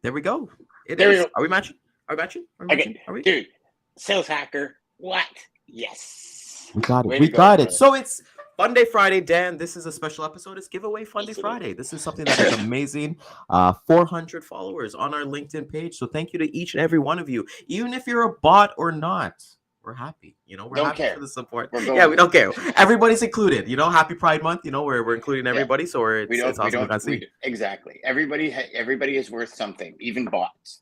There we go. There we go. Are we matching? Okay, dude. Sales hacker. What? Yes. We got it. Way We to go, got it. brother. So it's Fun Day Friday, Dan. This is a special episode. It's Giveaway Fun Day Yes, it is. Friday. This is something that is amazing. 400 followers on our LinkedIn page. So thank you to each and every one of you. Even if you're a bot or not, we're happy. You know, we're Don't happy care. for the support. We're Yeah, going. we don't care. Everybody's included. You know, Happy Pride Month. You know, we're including everybody. So it's awesome. Exactly. Everybody is worth something, even bots.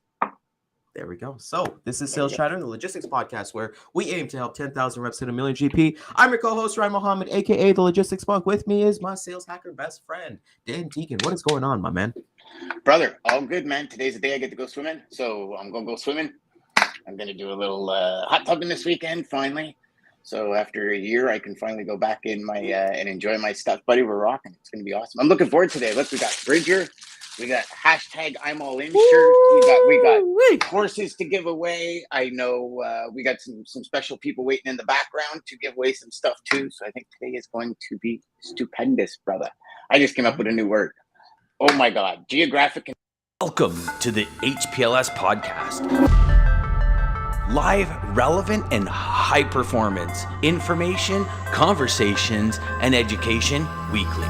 There we go. So this is Sales Chatter, the logistics podcast where we aim to help 10,000 reps hit a million GP. I'm your co-host, Ryan Mohammed, aka the Logistics Monk. With me is my sales hacker best friend, Dan Deacon. What is going on, my man? Brother, all good, man. Today's the day I get to go swimming, so I'm gonna go swimming. I'm gonna do a little hot tubbing this weekend, finally. So after a year, I can finally go back in my and enjoy my stuff, buddy. We're rocking. It's gonna be awesome. I'm looking forward to today. Look, we got Bridger. We got hashtag I'm all in shirt. We got courses to give away. I know we got some special people waiting in the background to give away some stuff too. So I think today is going to be stupendous, brother. I just came up with a new word. Oh my God, geographic. Welcome to the HPLS podcast. Live, relevant, and high performance information, conversations, and education weekly.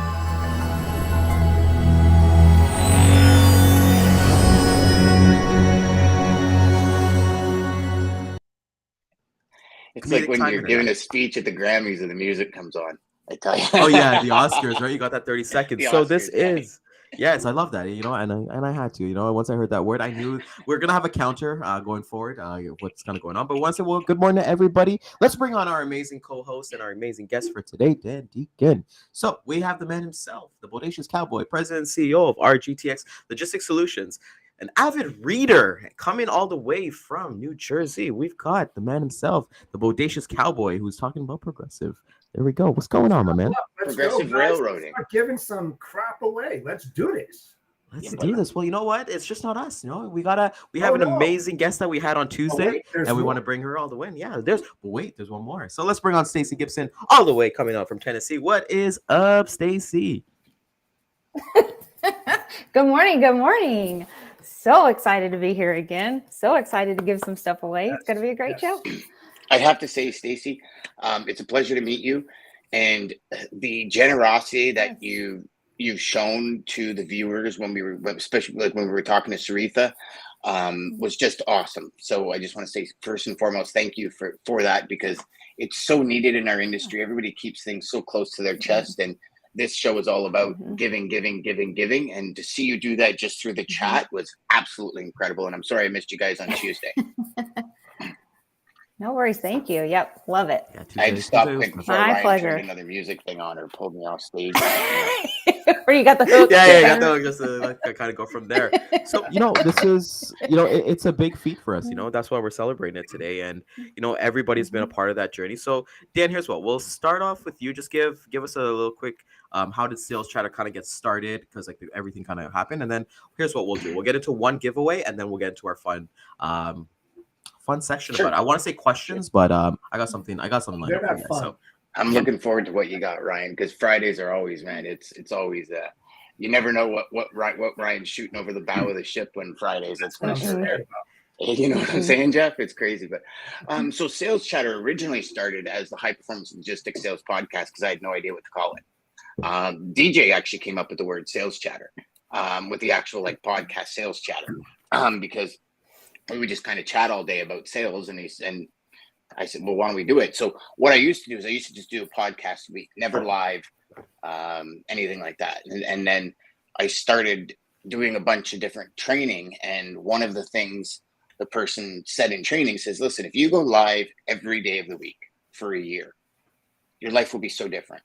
It's like when you're giving a speech at the Grammys and the music comes on. I tell you. Oh yeah, the Oscars, right? You got that 30 seconds. The so Oscars, this is yes, I love that. You know, and I had to. You know, once I heard that word, I knew we're gonna have a counter going forward. What's kind of going on? But once well, good morning to everybody. Let's bring on our amazing co-host and our amazing guest for today, Dan Deacon. So we have the man himself, the bodacious cowboy, president and CEO of RGTX Logistics Solutions. An avid reader coming all the way from New Jersey. We've got the man himself, the bodacious cowboy, who's talking about progressive. There we go. What's going on, my man? Progressive railroading. Let's start giving some crap away. Let's do this. Let's do this. Well, you know what? It's just not us. You know, we have an amazing guest that we had on Tuesday, and we want to bring her all the way. Yeah, there's one more. So let's bring on Stacey Gibson, all the way coming out from Tennessee. What is up, Stacey? Good morning. Good morning. So excited to be here again. So excited to give some stuff away. It's going to be a great show. I have to say, Stacey, it's a pleasure to meet you, and the generosity that you've shown to the viewers when we were, especially like when we were talking to Saritha, was just awesome. So I just want to say, first and foremost, thank you for that, because it's so needed in our industry. Everybody keeps things so close to their chest, and this show is all about giving. And to see you do that just through the chat was absolutely incredible. And I'm sorry I missed you guys on Tuesday. No worries. Thank you. Yep. Love it. Yeah, I had to stop quick before My Ryan pleasure. turned another music thing on or pulled me off stage. Where you got the hook. Yeah, you got the hook. Just to kind of go from there. So, you know, this is, you know, it's a big feat for us. You know, that's why we're celebrating it today. And, you know, everybody's been a part of that journey. So, Dan, here's what. We'll start off with you. Just give us a little quick, how did Sales Chatter kind of get started? Because, like, everything kind of happened. And then here's what we'll do. We'll get into one giveaway, and then we'll get into our fun section about it. I want to say questions, but I got something lined up for you. So I'm looking forward to what you got, Ryan, because Fridays are always, man, it's always you never know what Ryan's shooting over the bow of the ship when Fridays. That's when you know what I'm saying, Jeff? It's crazy. But so Sales Chatter originally started as the High Performance Logistics Sales Podcast because I had no idea what to call it. DJ actually came up with the word Sales Chatter with the actual like podcast Sales Chatter because we would just kind of chat all day about sales, and I said, well, why don't we do it? So what I used to do is I used to just do a podcast a week, never live, anything like that. And then I started doing a bunch of different training. And one of the things the person said in training says, listen, if you go live every day of the week for a year, your life will be so different.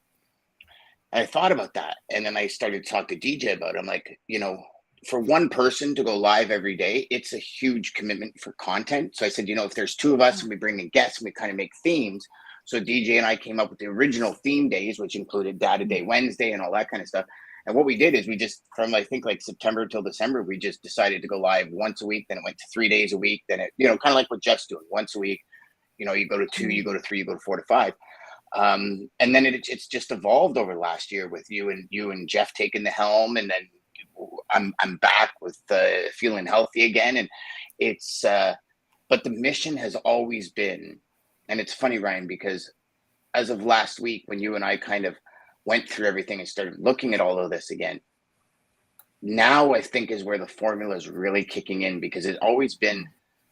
And I thought about that. And then I started to talk to DJ about it. I'm like, you know, for one person to go live every day, it's a huge commitment for content. So I said, you know, if there's two of us and we bring in guests and we kind of make themes. So DJ and I came up with the original theme days, which included Data Day Wednesday and all that kind of stuff. And what we did is we just, from I think like September till December, we just decided to go live once a week. Then it went to 3 days a week. Then it, you know, kind of like what Jeff's doing, once a week. You know, you go to 2, you go to 3, you go to 4 to 5. And then it's just evolved over last year with you and Jeff taking the helm, and then I'm back with feeling healthy again, and it's but the mission has always been, and it's funny, Ryan, because as of last week, when you and I kind of went through everything and started looking at all of this again, now I think is where the formula is really kicking in, because it's always been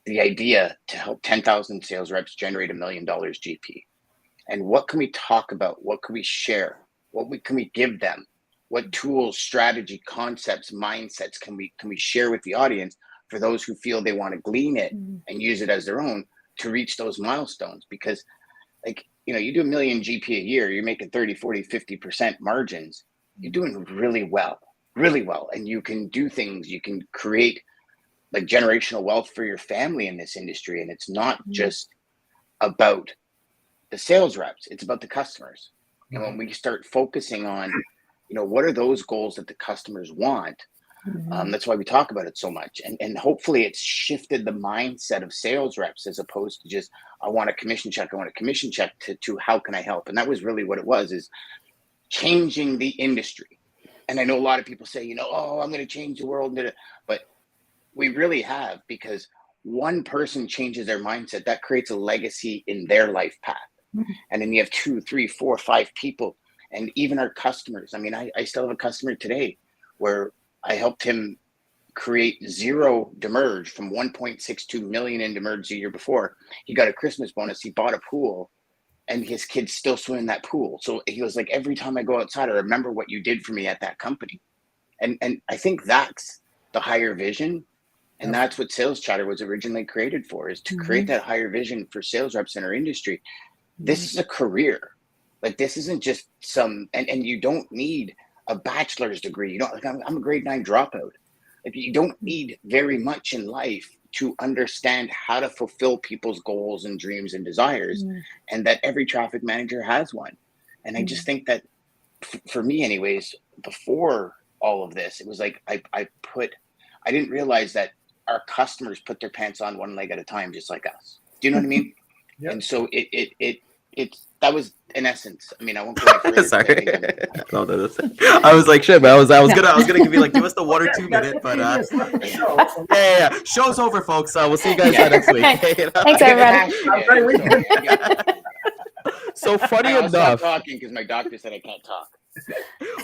the idea to help 10,000 sales reps generate $1 million GP. And what can we talk about? What can we share? Can we give them? What tools, strategy, concepts, mindsets can we share with the audience for those who feel they want to glean it and use it as their own to reach those milestones? Because, like, you know, you do $1 million GP a year, you're making 30, 40, 50% margins. You're doing really well. And you can do things, you can create like generational wealth for your family in this industry. And it's not just about the sales reps, it's about the customers. And when we start focusing on, you know, what are those goals that the customers want? That's why we talk about it so much. And hopefully it's shifted the mindset of sales reps, as opposed to just, I want a commission check, to how can I help? And that was really what it was, is changing the industry. And I know a lot of people say, you know, oh, I'm going to change the world. But we really have, because one person changes their mindset, that creates a legacy in their life path. And then you have 2, 3, 4, 5 people, and even our customers. I mean, I still have a customer today where I helped him create 0 demerge from 1.62 million in demerge the year before. He got a Christmas bonus. He bought a pool, and his kids still swim in that pool. So he was like, every time I go outside, I remember what you did for me at that company. And I think that's the higher vision. And that's what Sales Chatter was originally created for, is to create that higher vision for sales reps in our industry. This is a career. Like, this isn't just some, and you don't need a bachelor's degree. You know, like, I'm a grade 9 dropout. Like, you don't need very much in life to understand how to fulfill people's goals and dreams and desires, and that every traffic manager has one. And I just think that for me anyways, before all of this, it was like, I didn't realize that our customers put their pants on one leg at a time, just like us. Do you know what I mean? Yep. And so that was in essence. I mean, I won't go any further. Sorry. No, I was like, shit, man. I was gonna give you like, give us the 1 or 2 minute, but yeah. Show's over, folks. We'll see you guys next week. Thanks, everybody. So funny I'll stop enough, talking because my doctor said I can't talk.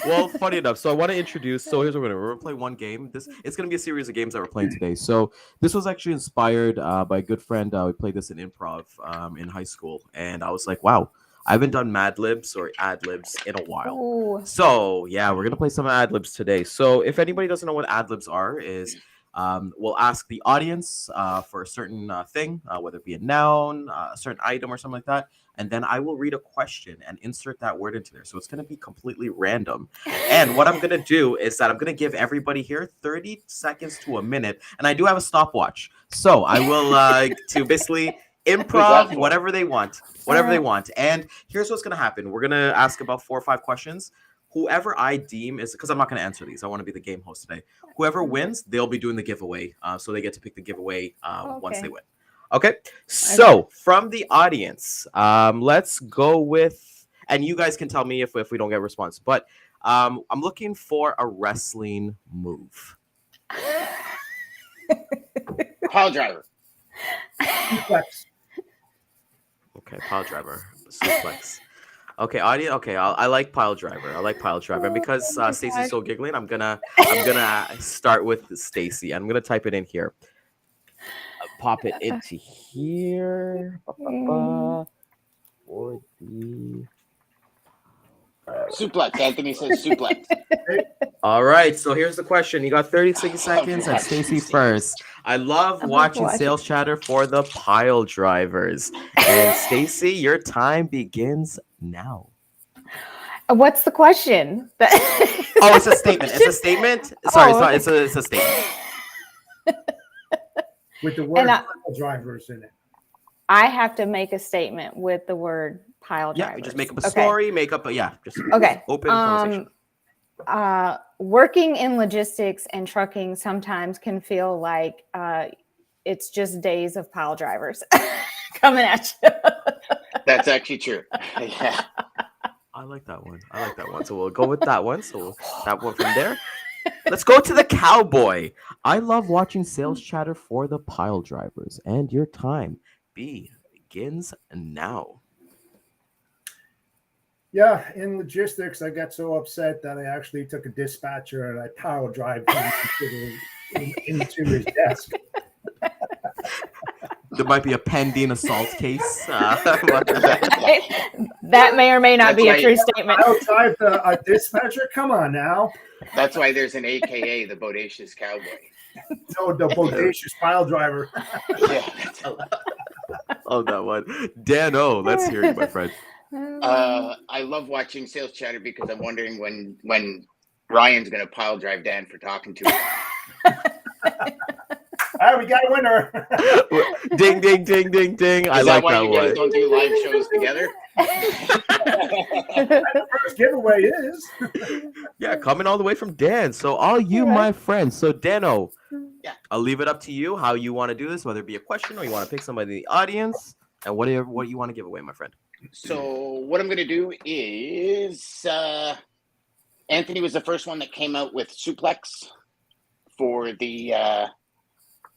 well, funny enough. So I want to introduce. So here's what we're gonna play one game. It's gonna be a series of games that we're playing today. So this was actually inspired by a good friend. We played this in improv in high school, and I was like, wow, I haven't done Mad Libs or Ad Libs in a while. Ooh. So yeah, we're gonna play some Ad Libs today. So if anybody doesn't know what Ad Libs are, is we'll ask the audience for a certain thing, whether it be a noun, a certain item, or something like that. And then I will read a question and insert that word into there. So it's going to be completely random. And what I'm going to do is that I'm going to give everybody here 30 seconds to a minute. And I do have a stopwatch. So I will to basically improv whatever they want. And here's what's going to happen. We're going to ask about 4 or 5 questions. Whoever I deem is, because I'm not going to answer these. I want to be the game host today. Whoever wins, they'll be doing the giveaway. So they get to pick the giveaway once they win. Okay, so from the audience, let's go with, and you guys can tell me if we don't get a response, but I'm looking for a wrestling move. Pile driver. Suplex. Okay, pile driver, suplex. Okay, audience. Okay, I like pile driver. And because Stacey's so giggling, I'm gonna start with Stacey. I'm gonna type it in here. Pop it into here. For the Suplex. Anthony says suplex. all right, so here's the question. You got 36 seconds, and Stacey first. I love watching Sales Chatter for the pile drivers. And Stacey, your time begins now. What's the question? Oh, it's a statement. It's a statement. Sorry, it's a statement. With the word pile drivers in it. I have to make a statement with the word pile drivers. Yeah, just make up a story, just open conversation. Working in logistics and trucking sometimes can feel like it's just days of pile drivers coming at you. That's actually true. Yeah. I like that one. So we'll go with that one. So that one from there. Let's go to the cowboy. I love watching sales chatter for the pile drivers, and your time begins now. Yeah, in logistics, I got so upset that I actually took a dispatcher and I power drive him into his desk. There might be a pending assault case. That may or may not That's be a why- true statement. I'll drive a dispatcher. Come on now. That's why there's an AKA, the Bodacious Cowboy. No, the bodacious pile driver. Yeah. Oh, that one. Dan O, let's hear you, my friend. I love watching sales chatter because I'm wondering when Ryan's going to pile drive Dan for talking to him. All right, we got a winner. Ding, ding, ding, ding, ding. I Is like that why that you guys one. don't do live shows together? First giveaway is. Yeah, coming all the way from Dan. So all you, my friends. So Dano, Yeah. I'll leave it up to you how you want to do this, whether it be a question or you want to pick somebody in the audience, and what you want to give away, my friend. So what I'm going to do is Anthony was the first one that came out with Suplex for the let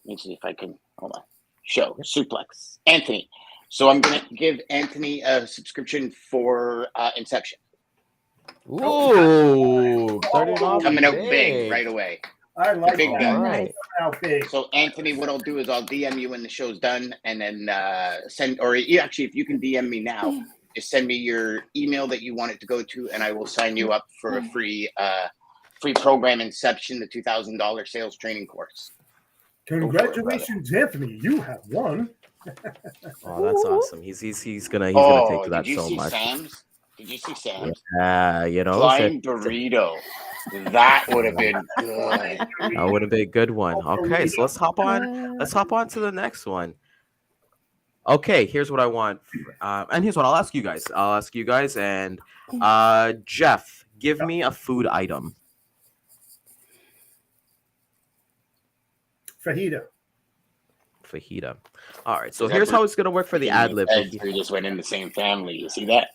me see if I can hold on show Suplex Anthony. So I'm going to give Anthony a subscription for Inception. Ooh, starting off Coming out big right away. I like Big that. guy. All right. Out big. So Anthony, what I'll do is I'll DM you when the show's done, and then send, or actually, if you can DM me now, just send me your email that you want it to go to, and I will sign you up for a free program Inception, the $2,000 sales training course. Congratulations, Anthony. You have won. Oh, that's awesome. He's gonna take to that did you so see much. Sam's? Did you see Sam's? Yeah, you know, Flying burrito. That would have been good. that would have been a good one. Okay, so let's hop on. Let's hop on to the next one. Okay, here's what I want, and here's what I'll ask you guys. And Jeff, give me a food item. Fajita. Fajita. All right, so Is that here's what- how it's gonna work for the ad lib. We just went in the same family. You see that?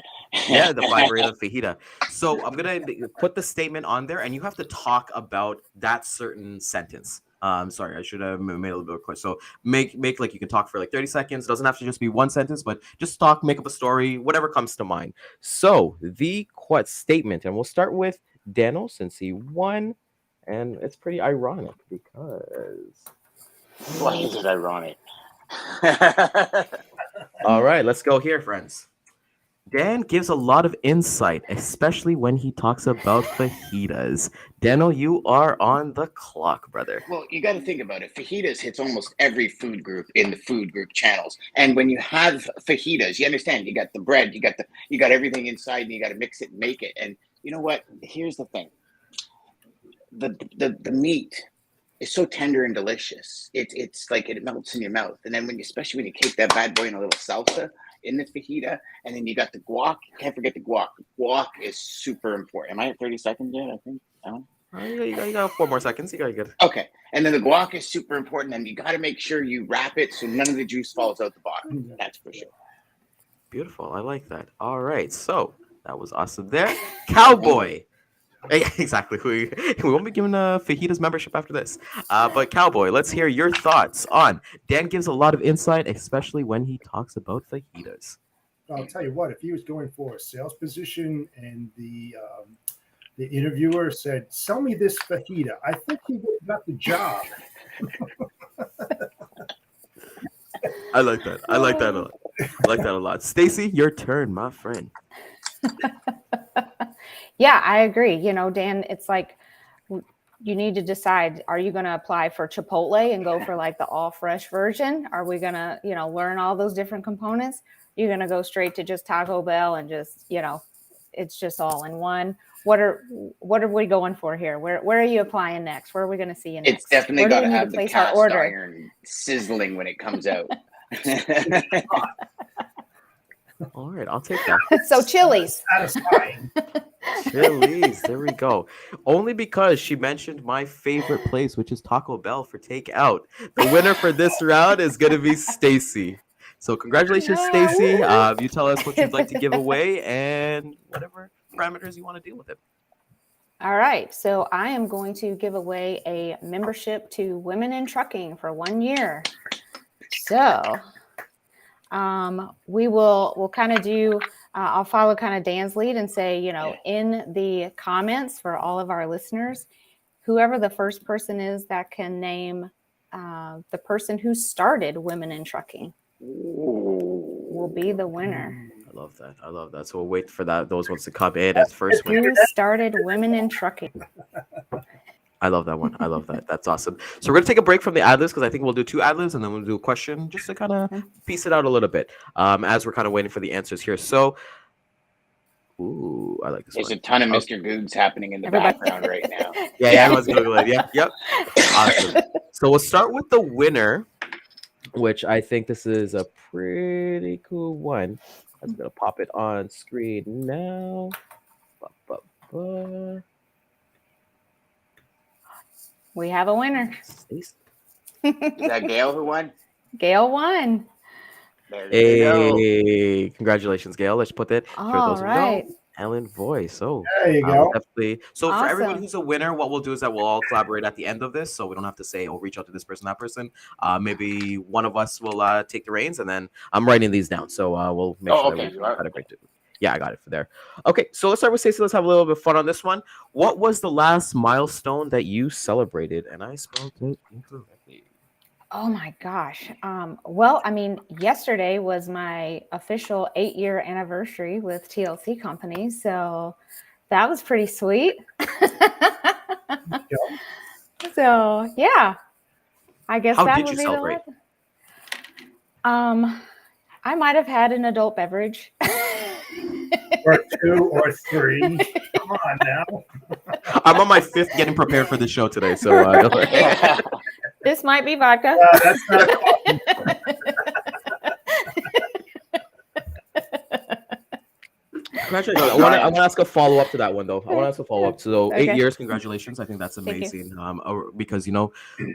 Yeah, the fiber and the fajita. So I'm gonna put the statement on there, and you have to talk about that certain sentence. Sorry, I should have made a little bit of quick. So make like you can talk for like 30 seconds. It doesn't have to just be one sentence, but just talk, make up a story, whatever comes to mind. So the statement, and we'll start with Daniel since he won, and it's pretty ironic because. Why is it ironic? All right, let's go here, friends. Dan gives a lot of insight, especially when he talks about fajitas. Daniel, you are on the clock, brother. Well, you got to think about it. Fajitas hits almost every food group in the food group channels. And when you have fajitas, you understand you got the bread, you got everything inside, and you got to mix it and make it. And you know what? Here's the thing: the meat is so tender and delicious. It's like it melts in your mouth. And then especially when you take that bad boy in a little salsa in the fajita, and then you got the guac. Can't forget the guac. Guac is super important. Am I at 30 seconds yet? I think. You got 4 more seconds. You got good. Okay. And then the guac is super important, and you got to make sure you wrap it so none of the juice falls out the bottom. That's for sure. Beautiful. I like that. All right. So that was awesome there. Cowboy. Exactly. We won't be giving a fajitas membership after this. But Cowboy, let's hear your thoughts on Dan gives a lot of insight, especially when he talks about fajitas. I'll tell you what, if he was going for a sales position and the interviewer said, "Sell me this fajita," I think he would have got the job. I like that. I like that a lot. I like that a lot. Stacy, your turn, my friend. Yeah, I agree. You know, Dan, it's like you need to decide, are you going to apply for Chipotle and go for like the all fresh version? Are we going to, learn all those different components? You're going to go straight to just Taco Bell and just, it's just all in one. What are we going for here? Where are you applying next? Where are we going to see you next? It's definitely got to have the place our cast order? iron sizzling when it comes out. All right, I'll take that. So Chili's. Satisfying. Chili's, there we go. Only because she mentioned my favorite place, which is Taco Bell for takeout. The winner for this round is going to be Stacy. So congratulations, Stacy. You tell us what you'd like to give away and whatever parameters you want to deal with it. All right. So I am going to give away a membership to Women in Trucking for 1 year. So we'll kind of do, I'll follow kind of Dan's lead and say, in the comments for all of our listeners, whoever the first person is that can name the person who started Women in Trucking will be the winner. I love that. So we'll wait for those ones to come in as first one. Who started Women in Trucking? I love that one. I love that. That's awesome. So we're gonna take a break from the ad-libs because I think we'll do 2 ad-libs and then we'll do a question just to kind of piece it out a little bit as we're kind of waiting for the answers here. So, ooh, I like this There's one. a ton of Mr. Googs happening in the background right now. Yeah, I was Googling. Yep. Awesome. So we'll start with the winner, which I think this is a pretty cool one. I'm gonna pop it on screen now. We have a winner. Is that Gail who won? Gail won. There you go. Hey, congratulations, Gail. Let's put that. All right. Ellen Voice. Oh, There you go. definitely. So for everyone Awesome. who's a winner, what we'll do is that we'll all collaborate at the end of this, so we don't have to say, "Oh, reach out to this person, that person." Maybe one of us will take the reins, and then I'm writing these down, so we'll make sure that we try to break it. Yeah, I got it for there. Okay, so let's start with Stacey. Let's have a little bit of fun on this one. What was the last milestone that you celebrated? And I spelled it incorrectly. Oh my gosh. Well, I mean, yesterday was my official 8-year anniversary with TLC Company. So that was pretty sweet. So yeah, I guess How that did would you be celebrate? I might have had an adult beverage. Or 2 or 3. Come on now. I'm on my 5th getting prepared for the show today, so This might be vodka. That's not a problem. congratulations. I want to ask a follow up to that one, though. I want to ask a follow up. So, Okay. 8 years, congratulations. I think that's amazing. Because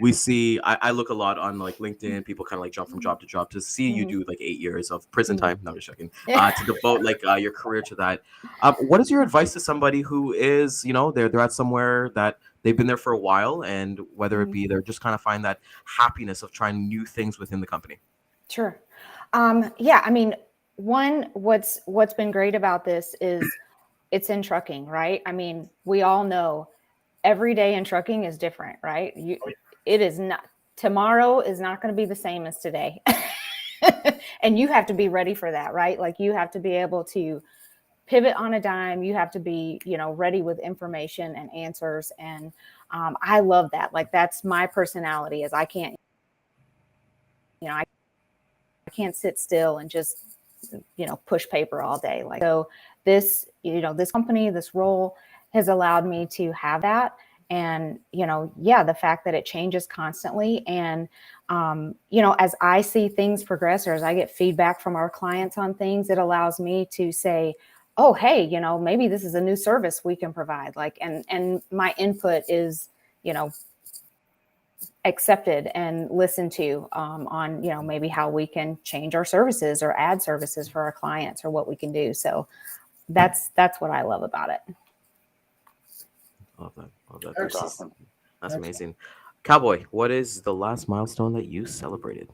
we see, I look a lot on like LinkedIn. People kind of like jump from job to job to see you do like 8 years of prison time. No, I'm just checking. To devote like your career to that. What is your advice to somebody who is, they're at somewhere that they've been there for a while, and whether it be they're just kind of find that happiness of trying new things within the company? Sure. Yeah, I mean, what's been great about this is it's in trucking, right? I mean, we all know every day in trucking is different, right? It is not, tomorrow is not going to be the same as today. And you have to be ready for that, right? Like you have to be able to pivot on a dime. You have to be, ready with information and answers. And I love that. Like that's my personality is I can't sit still and just, push paper all day. Like, so this, this company, this role has allowed me to have that. And, the fact that it changes constantly. And, as I see things progress or as I get feedback from our clients on things, it allows me to say, oh, hey, maybe this is a new service we can provide. Like, and my input is, accepted and listened to on, maybe how we can change our services or add services for our clients or what we can do. So that's what I love about it. Love that. That's awesome. That's amazing. Cowboy, what is the last milestone that you celebrated?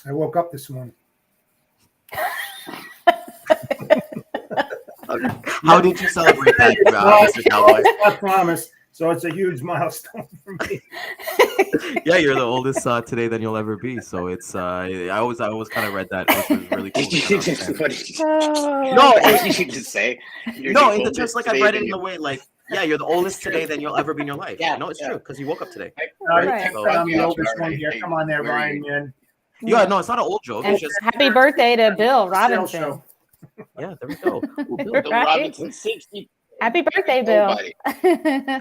I woke up this morning. How did you celebrate that, Mr. Cowboy? I promise. So it's a huge milestone for me. Yeah, you're the oldest today than you'll ever be. So it's I always kind of read that, which was really cool. What did you just say? Just like I read it in the way, like, yeah, you're the oldest today than you'll ever be in your life. Yeah, no, it's true because you woke up today. Right. I'm the oldest one here. Come on there, Ryan, man. Yeah, no, it's not an old joke. And It's just happy birthday to Bill Robinson. Show. yeah, there we go. Ooh, Bill, Bill Right. Robinson, 60. Happy birthday, Bill. Buddy.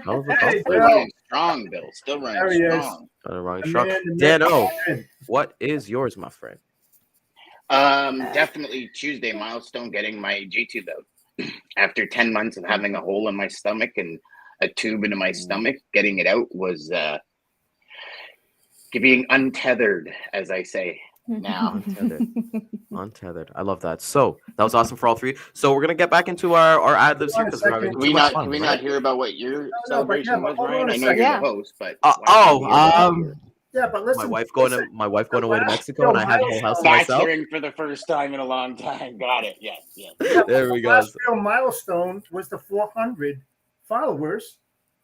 hell of a Hey, golf Still player. running strong, Bill. Still There running he is. strong. Wrong The shot. man, the Dan O, man. what is yours, my friend? Definitely Tuesday milestone getting my G2 belt. After 10 months of having a hole in my stomach and a tube into my stomach, getting it out was being untethered, as I say. now. Untethered. I love that. So that was awesome for all three. So we're gonna get back into our ad libs here because we're having Can too we much not? fun. Can we right? not hear about what your celebration was, hold on Ryan? a I know second. you're Yeah. the host, but Yeah, but listen. my wife going listen, to my wife going the away to last Mexico, real and I had the whole house to milestone- that's myself. hearing for the first time in a long time. Got it. Yes. Yes. Yeah, There the we go. last real milestone was the 400 followers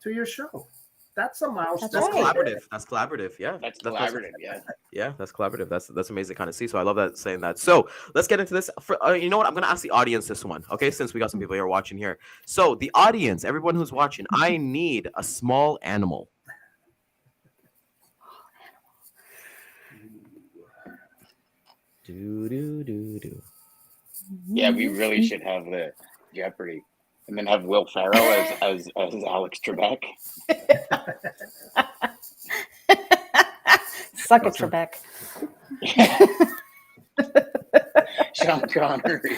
to your show. That's a milestone. That's right. collaborative. That's collaborative. Yeah. That's collaborative. Yeah. Yeah, that's collaborative. That's amazing kind of see. So I love that saying that. So let's get into this. You know what? I'm gonna ask the audience this one. Okay, since we got some people here watching here. So the audience, everyone who's watching, I need a small animal. Do. Yeah, we really should have the Jeopardy, and then have Will Ferrell as Alex Trebek. Suck it, Trebek. Sean Connery.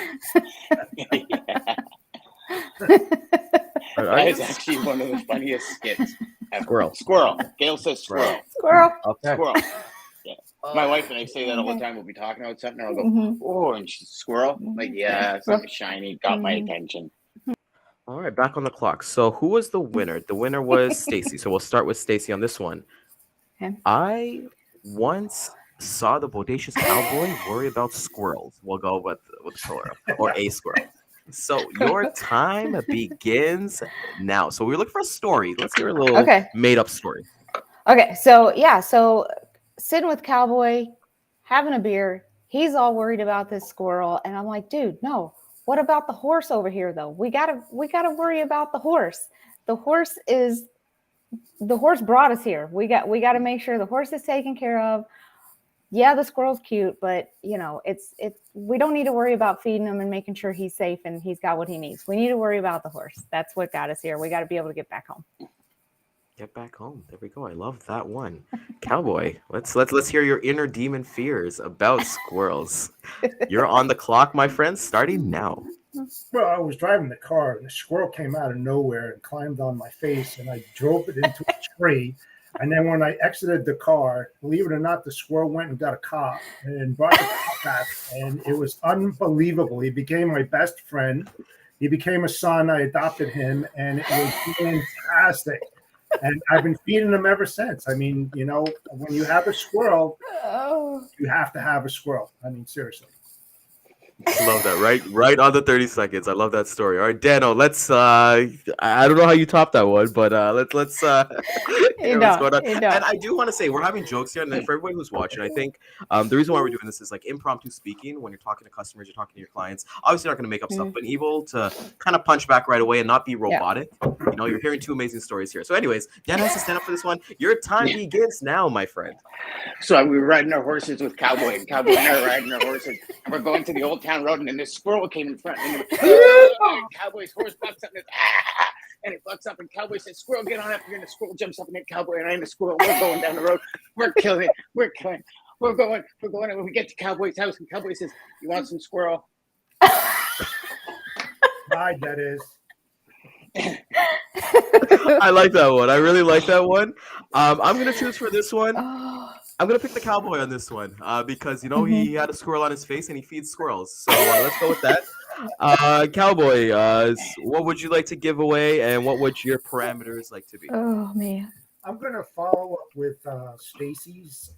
Are That you? is actually one of the funniest skits ever. Squirrel. Gail says squirrel. Squirrel. Okay. Squirrel. Yeah. My wife and I say that all the time. We'll be talking about something, and I'll go, Mhm. "Oh," and she's squirrel. I'm like, yeah, something shiny got my attention. All right, back on the clock. So who was the winner? The winner was Stacy. So we'll start with Stacy on this one. Okay. I once saw the bodacious cowboy worry about squirrels. We'll go with plural or a squirrel. So your time begins now. So we're looking for a story. Let's hear a little Okay. made up story. Okay, so sitting with Cowboy, having a beer, he's all worried about this squirrel, and I'm like, dude, no. What about the horse over here though? We gotta worry about the horse. The horse brought us here. We got to make sure the horse is taken care of. Yeah, the squirrel's cute, but it's we don't need to worry about feeding him and making sure he's safe and he's got what he needs. We need to worry about the horse. That's what got us here. We got to be able to get back home. Get back home. There we go. I love that one. Cowboy, let's hear your inner demon fears about squirrels. You're on the clock, my friend, starting now. Well, I was driving the car and the squirrel came out of nowhere and climbed on my face and I drove it into a tree. And then when I exited the car, believe it or not, the squirrel went and got a cop and brought the cop back. And it was unbelievable. He became my best friend. He became a son. I adopted him and it was fantastic. And I've been feeding him ever since. I mean, when you have a squirrel, you have to have a squirrel. I mean, seriously. Love that. Right on the 30 seconds. I love that story. All right, Dano, let's I don't know how you top that one, but let's hear what's going on. And I do want to say we're having jokes here, and for everybody who's watching, I think the reason why we're doing this is like impromptu speaking. When you're talking to customers, you're talking to your clients. Obviously, you're not going to make up stuff, but able to kind of punch back right away and not be robotic. Yeah. You're hearing two amazing stories here. So, anyways, Dan has to stand up for this one. Your time begins now, my friend. So we were riding our horses with Cowboy, and Cowboy and I were riding our horses, and we're going to the Old Town Road, and then this squirrel came in front, and Cowboy's horse bucks up, and it bucks up, and Cowboy says, "Squirrel, get on up!" And then the squirrel jumps up and hit Cowboy, and I and the squirrel, we're going down the road, we're killing it, we're going, and when we get to Cowboy's house, and Cowboy says, "You want some squirrel?" Right, that is. I like that one. I really like that one. I'm gonna choose for this one. I'm gonna pick the cowboy on this one because he had a squirrel on his face and he feeds squirrels. So let's go with that. Cowboy, what would you like to give away, and what would your parameters like to be? Oh man. I'm going to follow up with Stacy's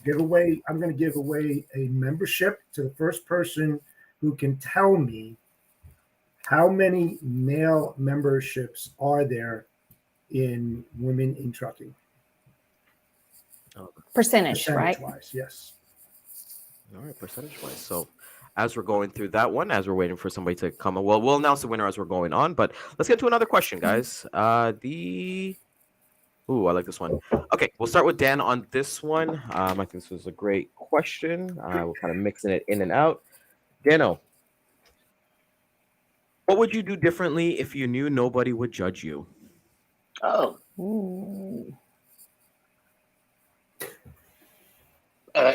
giveaway. I'm going to give away a membership to the first person who can tell me how many male memberships are there in Women in Trucking. Percentage, right? Percentage-wise, yes. All right, percentage-wise. So as we're going through that one, as we're waiting for somebody to come, we'll announce the winner as we're going on. But let's get to another question, guys. Ooh, I like this one. Okay, we'll start with Dan on this one. I think this was a great question. We're kind of mixing it in and out. Dano, what would you do differently if you knew nobody would judge you? Oh. Ooh.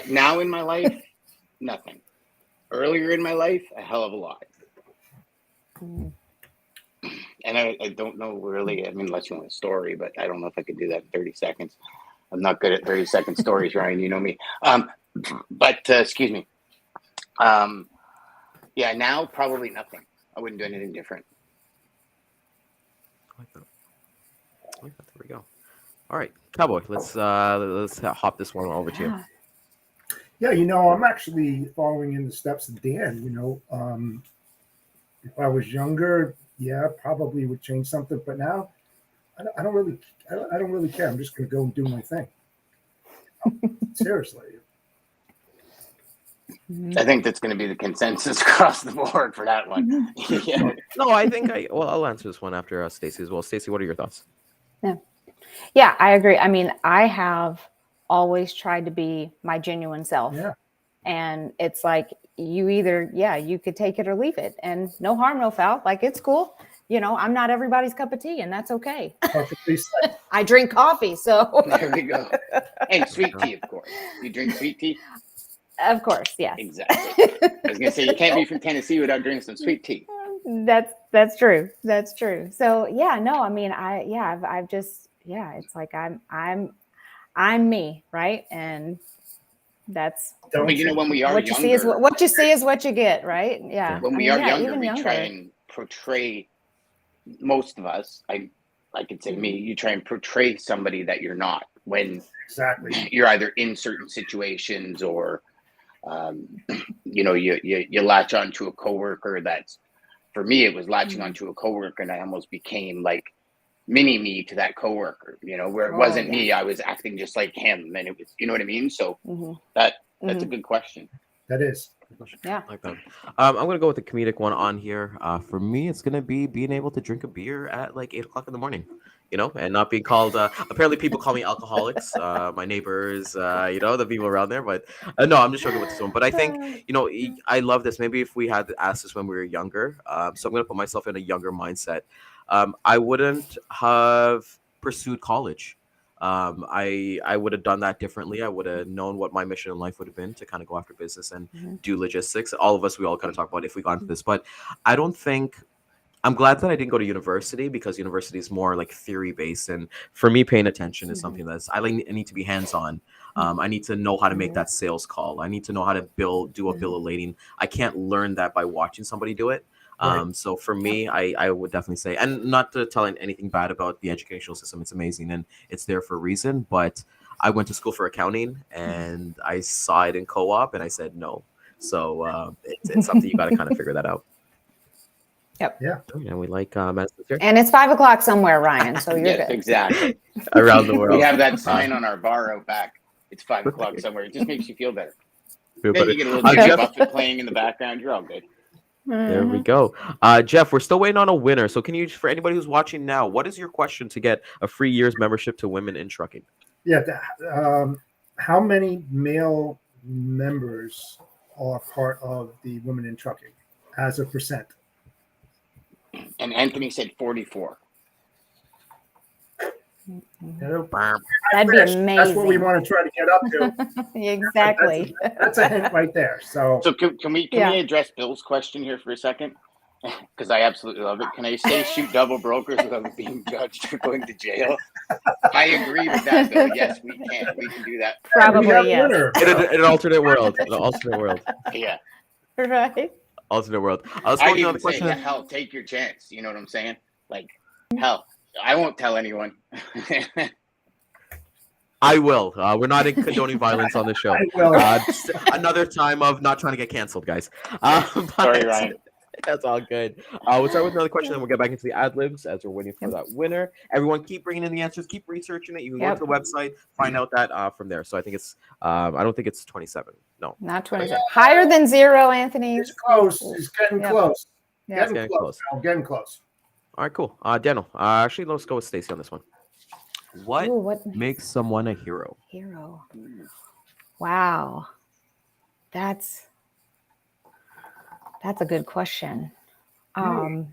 Now in my life, nothing. Earlier in my life, a hell of a lot. And I don't know really, unless you want a story, but I don't know if I could do that in 30 seconds. I'm not good at 30-second stories, Ryan. You know me. But excuse me. Yeah, now probably nothing. I wouldn't do anything different. I like that. I like that. There we go. All right, Cowboy. Let's hop this one over to you. Yeah. Yeah, you know, I'm actually following in the steps of Dan. You know, if I was younger, yeah, probably would change something. But now, I don't really, I don't really care. I'm just going to go and do my thing. Seriously. I think that's going to be the consensus across the board for that one. Yeah. No, I think I'll answer this one after Stacey as well. Stacey, what are your thoughts? Yeah, I agree. I mean, I have always tried to be my genuine self. Yeah. And it's like you either, you could take it or leave it. And no harm, no foul. Like, it's cool. You know, I'm not everybody's cup of tea, and that's okay. Perfectly said. I drink coffee, so. There we go. And sweet tea, of course. You drink sweet tea? Of course, yes. Exactly. I was going to say, you can't be from Tennessee without drinking some sweet tea. That's true. That's true. So yeah, no, I mean, I've just, it's like I'm me, right? And that's But you know, when we are what you younger, see is what you see is what you get, right? Yeah. when I we mean, are yeah, younger, even we try and portray, most of us, I could say me, you try and portray somebody that you're not when Exactly. you're either in certain situations or, you know, you latch onto a coworker. That's, for me, it was latching onto a coworker, and I almost became like mini me to that coworker, you know, where it wasn't me. I was acting just like him, and it was, you know what I mean? So that's a good question. That is. Yeah. I like that. I'm gonna go with the comedic one on here. For me, it's gonna be being able to drink a beer at like 8 o'clock in the morning, you know, and not being called. Apparently, people call me alcoholics. My neighbors, you know, the people around there. But no, I'm just joking with this one. But I think, you know, I love this. Maybe if we had asked this when we were younger, so I'm gonna put myself in a younger mindset. I wouldn't have pursued college. I would have done that differently. I would have known what my mission in life would have been to kind of go after business and do logistics. All of us, we all kind of talk about if we got into this, but I don't think. I'm glad that I didn't go to university because university is more like theory based, and for me, paying attention is something that's I need to be hands on. I need to know how to make that sales call. I need to know how to do a bill of lading. I can't learn that by watching somebody do it. Right. So for me, I would definitely say, and not to tell anything bad about the educational system, it's amazing and it's there for a reason. But I went to school for accounting and I saw it in co-op and I said no. So it's something you got to kind of figure that out. Yep. Yeah. And we like Madison here. And it's 5 o'clock somewhere, Ryan. So you're Yes, good. exactly. Around the world. We have that sign on our bar out back. It's 5 o'clock somewhere. It just makes you feel better. Feel Then better. you get a little Jimmy Jeff, Buffett playing in the background. You're all good. there we go. Jeff, we're still waiting on a winner. So can you, for anybody who's watching now, what is your question to get a free year's membership to Women in Trucking? Yeah. How many male members are part of the Women in Trucking as a percent? And Anthony said 44. That'd be amazing. That's what we want to try to get up to. Exactly. That's a hint right there. So can we address Bill's question here for a second? Because I absolutely love it. Can I say shoot double brokers without being judged or going to jail? I agree with that, Bill. Yes, we can. We can do that. Probably, we have a yes. winner. In an alternate world. An alternate world. Yeah. Right. Alternate world. Let's I go to another even say, question. yeah, hell, take your chance. You know what I'm saying? Like, hell, I won't tell anyone. I will. We're not condoning violence on the show. I will. Just another time of not trying to get canceled, guys. Sorry, Ryan. That's all good. We'll start with another question, then we'll get back into the ad libs as we're waiting for that winner. Everyone, keep bringing in the answers. Keep researching it. You can go to the website, find out that from there. So I think it's. I don't think it's 27. No, Not 27. Higher than 0, Anthony. It's close. It's getting close. Yeah. It's getting close. I'm getting close. All right, cool. Daniel. Actually, let's go with Stacey on this one. What makes someone a hero? Hero? Wow, that's a good question. I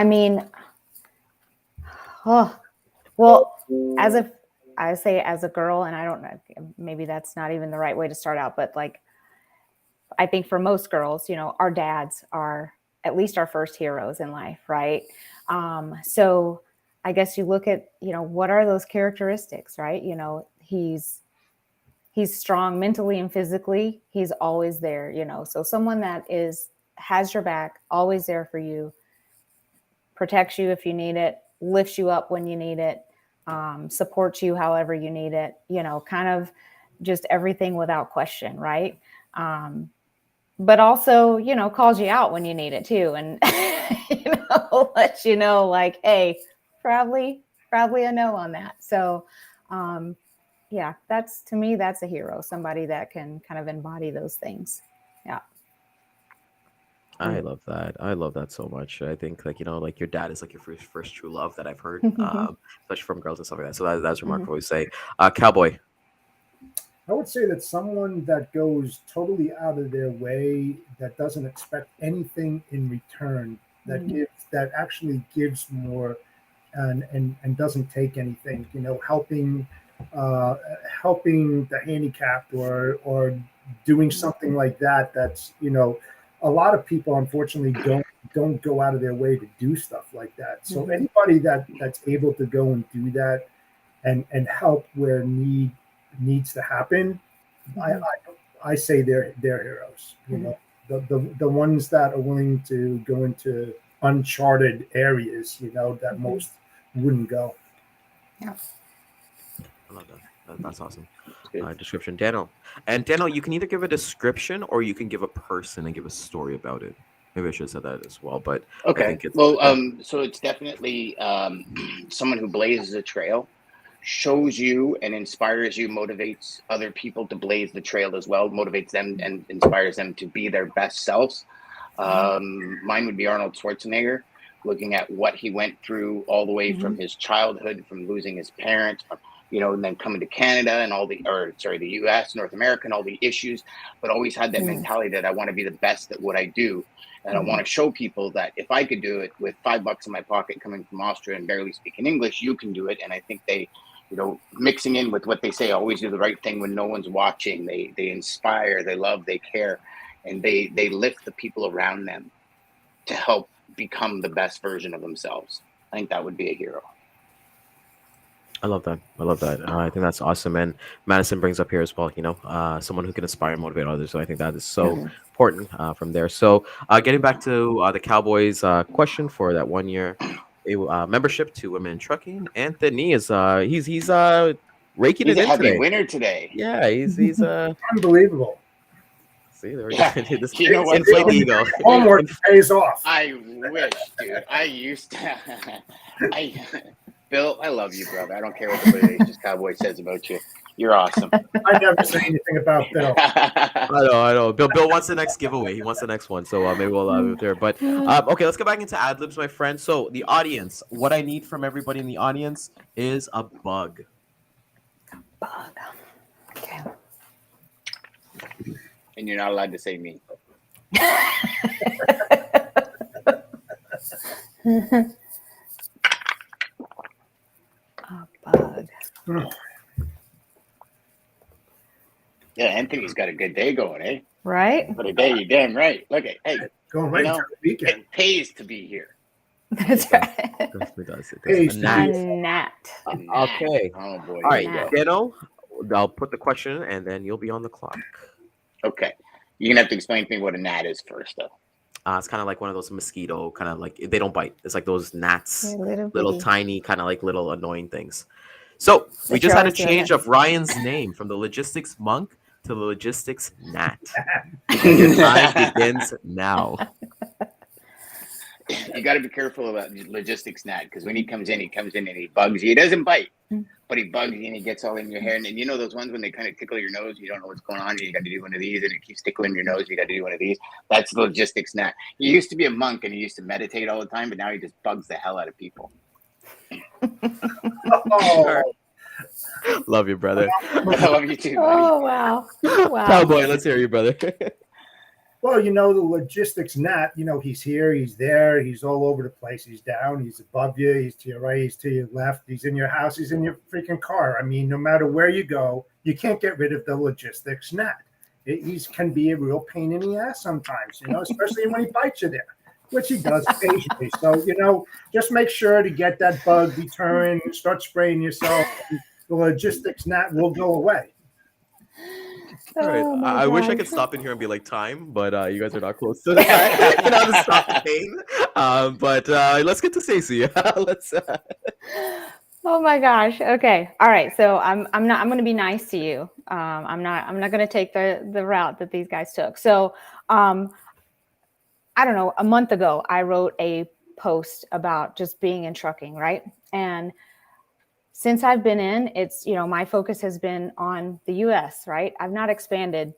mean, well, as a girl, and I don't know, maybe that's not even the right way to start out, but like, I think for most girls, you know, our dads are at least our first heroes in life, right? So I guess you look at, you know, what are those characteristics, right? You know, he's he's strong mentally and physically. He's always there, so someone that has your back, always there for you, protects you if you need it, lifts you up when you need it, supports you however you need it, kind of just everything without question, right? But also, calls you out when you need it too. And, lets you know like, hey, probably a no on that. So, yeah, to me, that's a hero, somebody that can kind of embody those things. Yeah. I love that. I love that so much. I think like like your dad is like your first true love that I've heard, especially from girls and stuff like that. So that's remarkable to say. Cowboy. I would say that someone that goes totally out of their way, that doesn't expect anything in return, that actually gives more, and doesn't take anything. Helping the handicapped or doing something like that. That's a lot of people unfortunately don't go out of their way to do stuff like that. So anybody that's able to go and do that and help where needs to happen, I say they're heroes. The ones that are willing to go into uncharted areas, that most wouldn't go. Yeah. I love that. That's awesome. Description, Daniel. And Daniel, you can either give a description or you can give a person and give a story about it. Maybe I should have said that as well, but okay. I think it's, so it's definitely someone who blazes a trail, shows you and inspires you, motivates other people to blaze the trail as well, motivates them and inspires them to be their best selves. Mine would be Arnold Schwarzenegger, looking at what he went through all the way from his childhood, from losing his parents, and then coming to Canada and the US, North America, and all the issues, but always had that mentality that I want to be the best at what I do. And I want to show people that if I could do it with $5 in my pocket coming from Austria and barely speaking English, you can do it. And I think they, mixing in with what they say, always do the right thing when no one's watching. They inspire, they love, they care, and they lift the people around them to help become the best version of themselves. I think that would be a hero. I love that. I think that's awesome. And Madison brings up here as well, someone who can inspire and motivate others. So I think that is so important from there. So getting back to the Cowboys question for that 1 year membership to Women in Trucking, Anthony is he's raking He's it a in heavy today. winner today. Yeah, he's Unbelievable. See, there we Yeah. go. This You know what, inflate Bill? ego. Homework pays off. I wish, dude. I used to. Bill, I love you, brother. I don't care what the British Cowboy says about you. You're awesome. I never say anything about Bill. I know. Bill wants the next giveaway. He wants the next one. So maybe we'll move there. But okay, let's go back into ad libs, my friend. So the audience, what I need from everybody in the audience is a bug. Bug. Okay. And you're not allowed to say me. A bug. Yeah, Anthony's got a good day going, eh? Right? But a day, you're damn right. Look at, hey, Going right into the weekend. it pays to be here. That's right. It does. Hey, A gnat. A gnat. Okay. Oh boy. All right, Here we go. Dano, I'll put the question and then you'll be on the clock. Okay. You're gonna have to explain to me what a gnat is first, though. It's kind of like one of those mosquito, kind of like they don't bite. It's like those gnats, They're little bitty. tiny, kind of like little annoying things. So we But just you're had a always doing change it. of Ryan's name from the logistics monk to the logistics gnat. And your time begins now. You got to be careful about logistics gnat, because when he comes in and he bugs you. He doesn't bite, but he bugs you and he gets all in your hair. And you know those ones when they kind of tickle your nose, you don't know what's going on, and you got to do one of these, and it keeps tickling your nose, you got to do one of these. That's the logistics gnat. He used to be a monk and he used to meditate all the time, but now he just bugs the hell out of people. Oh, Love you, brother. I love you too, buddy. Oh, wow. Wow. Cowboy, let's hear you, brother. well, the logistics gnat, he's here, he's there, he's all over the place. He's down, he's above you, he's to your right, he's to your left, he's in your house, he's in your freaking car. I mean, no matter where you go, you can't get rid of the logistics gnat. He can be a real pain in the ass sometimes, especially when he bites you there, which he does occasionally. So, just make sure to get that bug deterrent, start spraying yourself. The logistics gnat will go away. All right. Oh my I wish I gosh. could stop in here and be like time, but you guys are not close to that. You know, to stop the pain. But let's get to Stacey. Let's. Oh my gosh. Okay. All right. So I'm going to be nice to you. I'm not going to take the route that these guys took. So I don't know, a month ago, I wrote a post about just being in trucking, right? And since I've been in, it's, my focus has been on the US, right? I've not expanded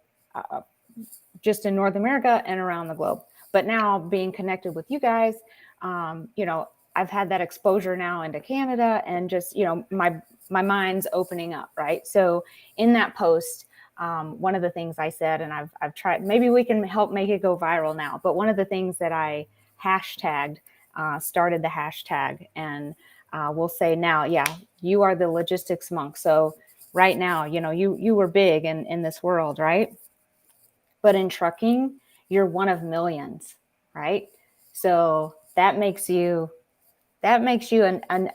just in North America and around the globe. But now being connected with you guys, I've had that exposure now into Canada, and just, my mind's opening up, right? So in that post, one of the things I said, and I've tried, maybe we can help make it go viral now, but one of the things that I hashtagged, started the hashtag, and we'll say now, yeah, you are the logistics monk. So right now, you were big in this world, right? But in trucking, you're one of millions, right? So that makes you a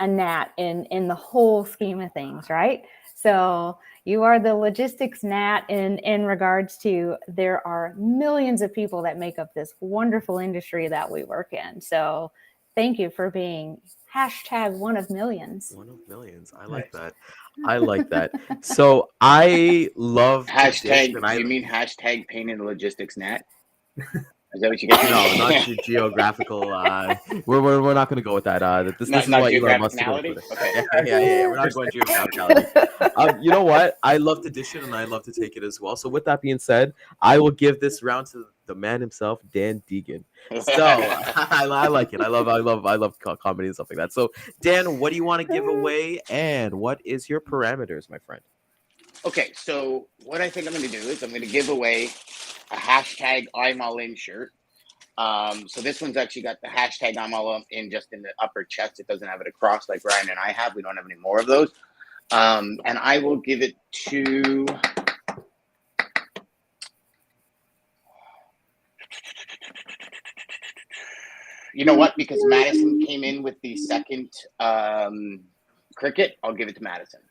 gnat in the whole scheme of things, right? So you are the logistics gnat in regards to, there are millions of people that make up this wonderful industry that we work in. So thank you for being hashtag one of millions. One of millions. I like that. I like that. So I love to dish, Hashtag. and I Do you mean hashtag pain in the logistics nat? Is that what you get? no, not geographical. We're not going to go with that. This is not what Elon Musk is going geographicality? for. Okay. Yeah. We're not going geographicality. You know what? I love to dish it, and I love to take it as well. So with that being said, I will give this round to the man himself, Dan Deegan. So I like it. I love comedy and stuff like that. So Dan, what do you want to give away, and what is your parameters, my friend? Okay, so what I think I'm going to do is I'm going to give away a hashtag I'm all in shirt. So this one's actually got the hashtag I'm all in just in the upper chest. It doesn't have it across like Ryan and I have. We don't have any more of those. And I will give it to... You know what? Because Madison came in with the second cricket, I'll give it to Madison.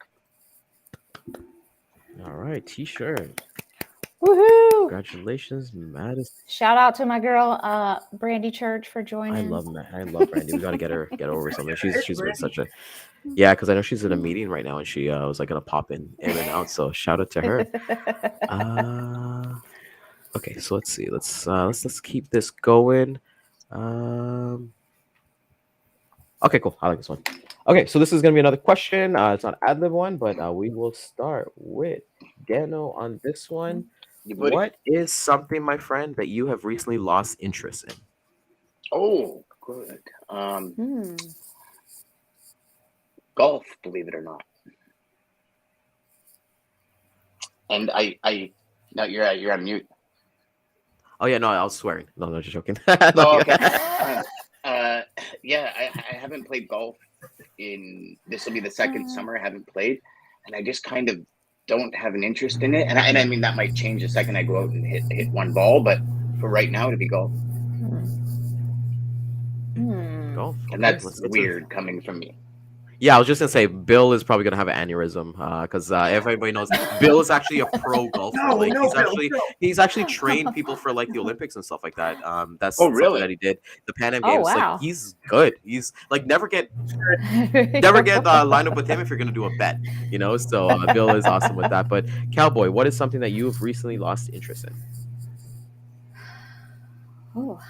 All right, t-shirt. Woohoo! Congratulations, Madison. Shout out to my girl, Brandy Church, for joining. I love Brandy. We gotta get over something. She's been such a because I know she's in a meeting right now, and she was like gonna pop in and out. So shout out to her. Okay, so let's see. Let's keep this going. Okay, cool. I like this one. Okay, so this is gonna be another question. It's not ad lib one, but we will start with Dano on this one. What is something, my friend, that you have recently lost interest in? Oh, good. Golf, believe it or not. And no, you're on mute. Oh yeah, no, I was swearing. No, just joking. Oh, okay. Yeah, I haven't played golf this will be the second summer I haven't played, and I just kind of don't have an interest in it. And I mean, that might change the second I go out and hit one ball, but for right now, it'd be golf. Golf. And that's weird coming from me. Yeah, I was just gonna say Bill is probably gonna have an aneurysm because everybody knows Bill is actually a pro golfer. He's actually trained people for like the Olympics and stuff like that. That's something that he did. The Pan Am Games. Wow. Like, he's good. He's like never get lined up with him if you're gonna do a bet. So Bill is awesome with that. But Cowboy, what is something that you have recently lost interest in? Oh.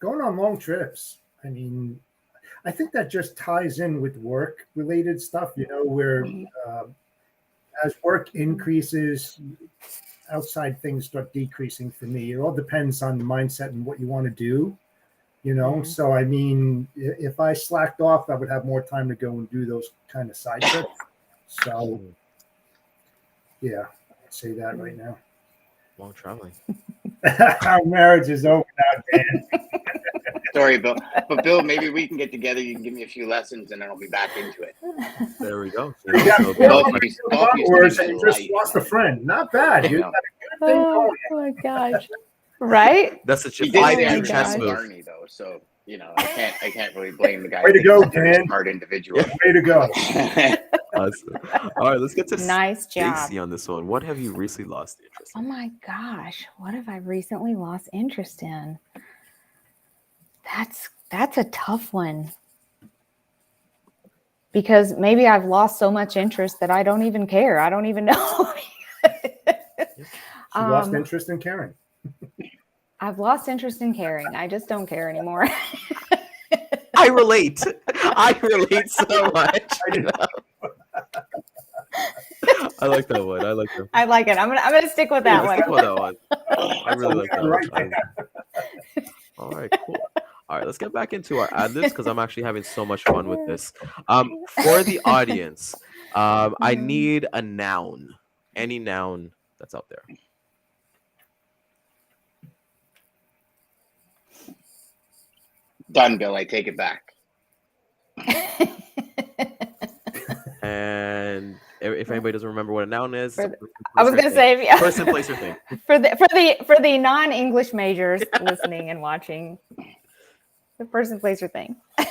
Going on long trips. I mean, I think that just ties in with work related stuff, where as work increases, outside things start decreasing for me. It all depends on the mindset and what you want to do, So, I mean, if I slacked off, I would have more time to go and do those kind of side trips. So, yeah, I'd say that right now. Long traveling. Our marriage is over now, Dan. Sorry, Bill. But Bill, maybe we can get together. You can give me a few lessons, and then I'll be back into it. There we go. You just lost a friend. Not bad. You got a good thing going. Oh my gosh! Right? That's such a He did say I 5P chess was move. Barney, though. So I can't really blame the guy. Way to He's go, a very Dan. smart individual. Way to go. Awesome. All right, let's get to Nice job. Stacy on this one. What have you recently lost interest Oh in? my gosh, what have I recently lost interest in? That's a tough one. Because maybe I've lost so much interest that I don't even care. I don't even know. She lost interest in caring. I've lost interest in caring. I just don't care anymore. I relate. I relate so much. I like that one. I like that. I like it. I'm gonna stick with that Let's stick one. with that one. I really like that Right one. All right, cool. All right, let's get back into our ad libs because I'm actually having so much fun with this. For the audience, I need a noun, any noun that's out there. Done, Bill. I take it back. And if anybody doesn't remember what a noun is, I was gonna say, yeah. person, place, or thing. for the non-English majors listening and watching, the person, place, or thing. You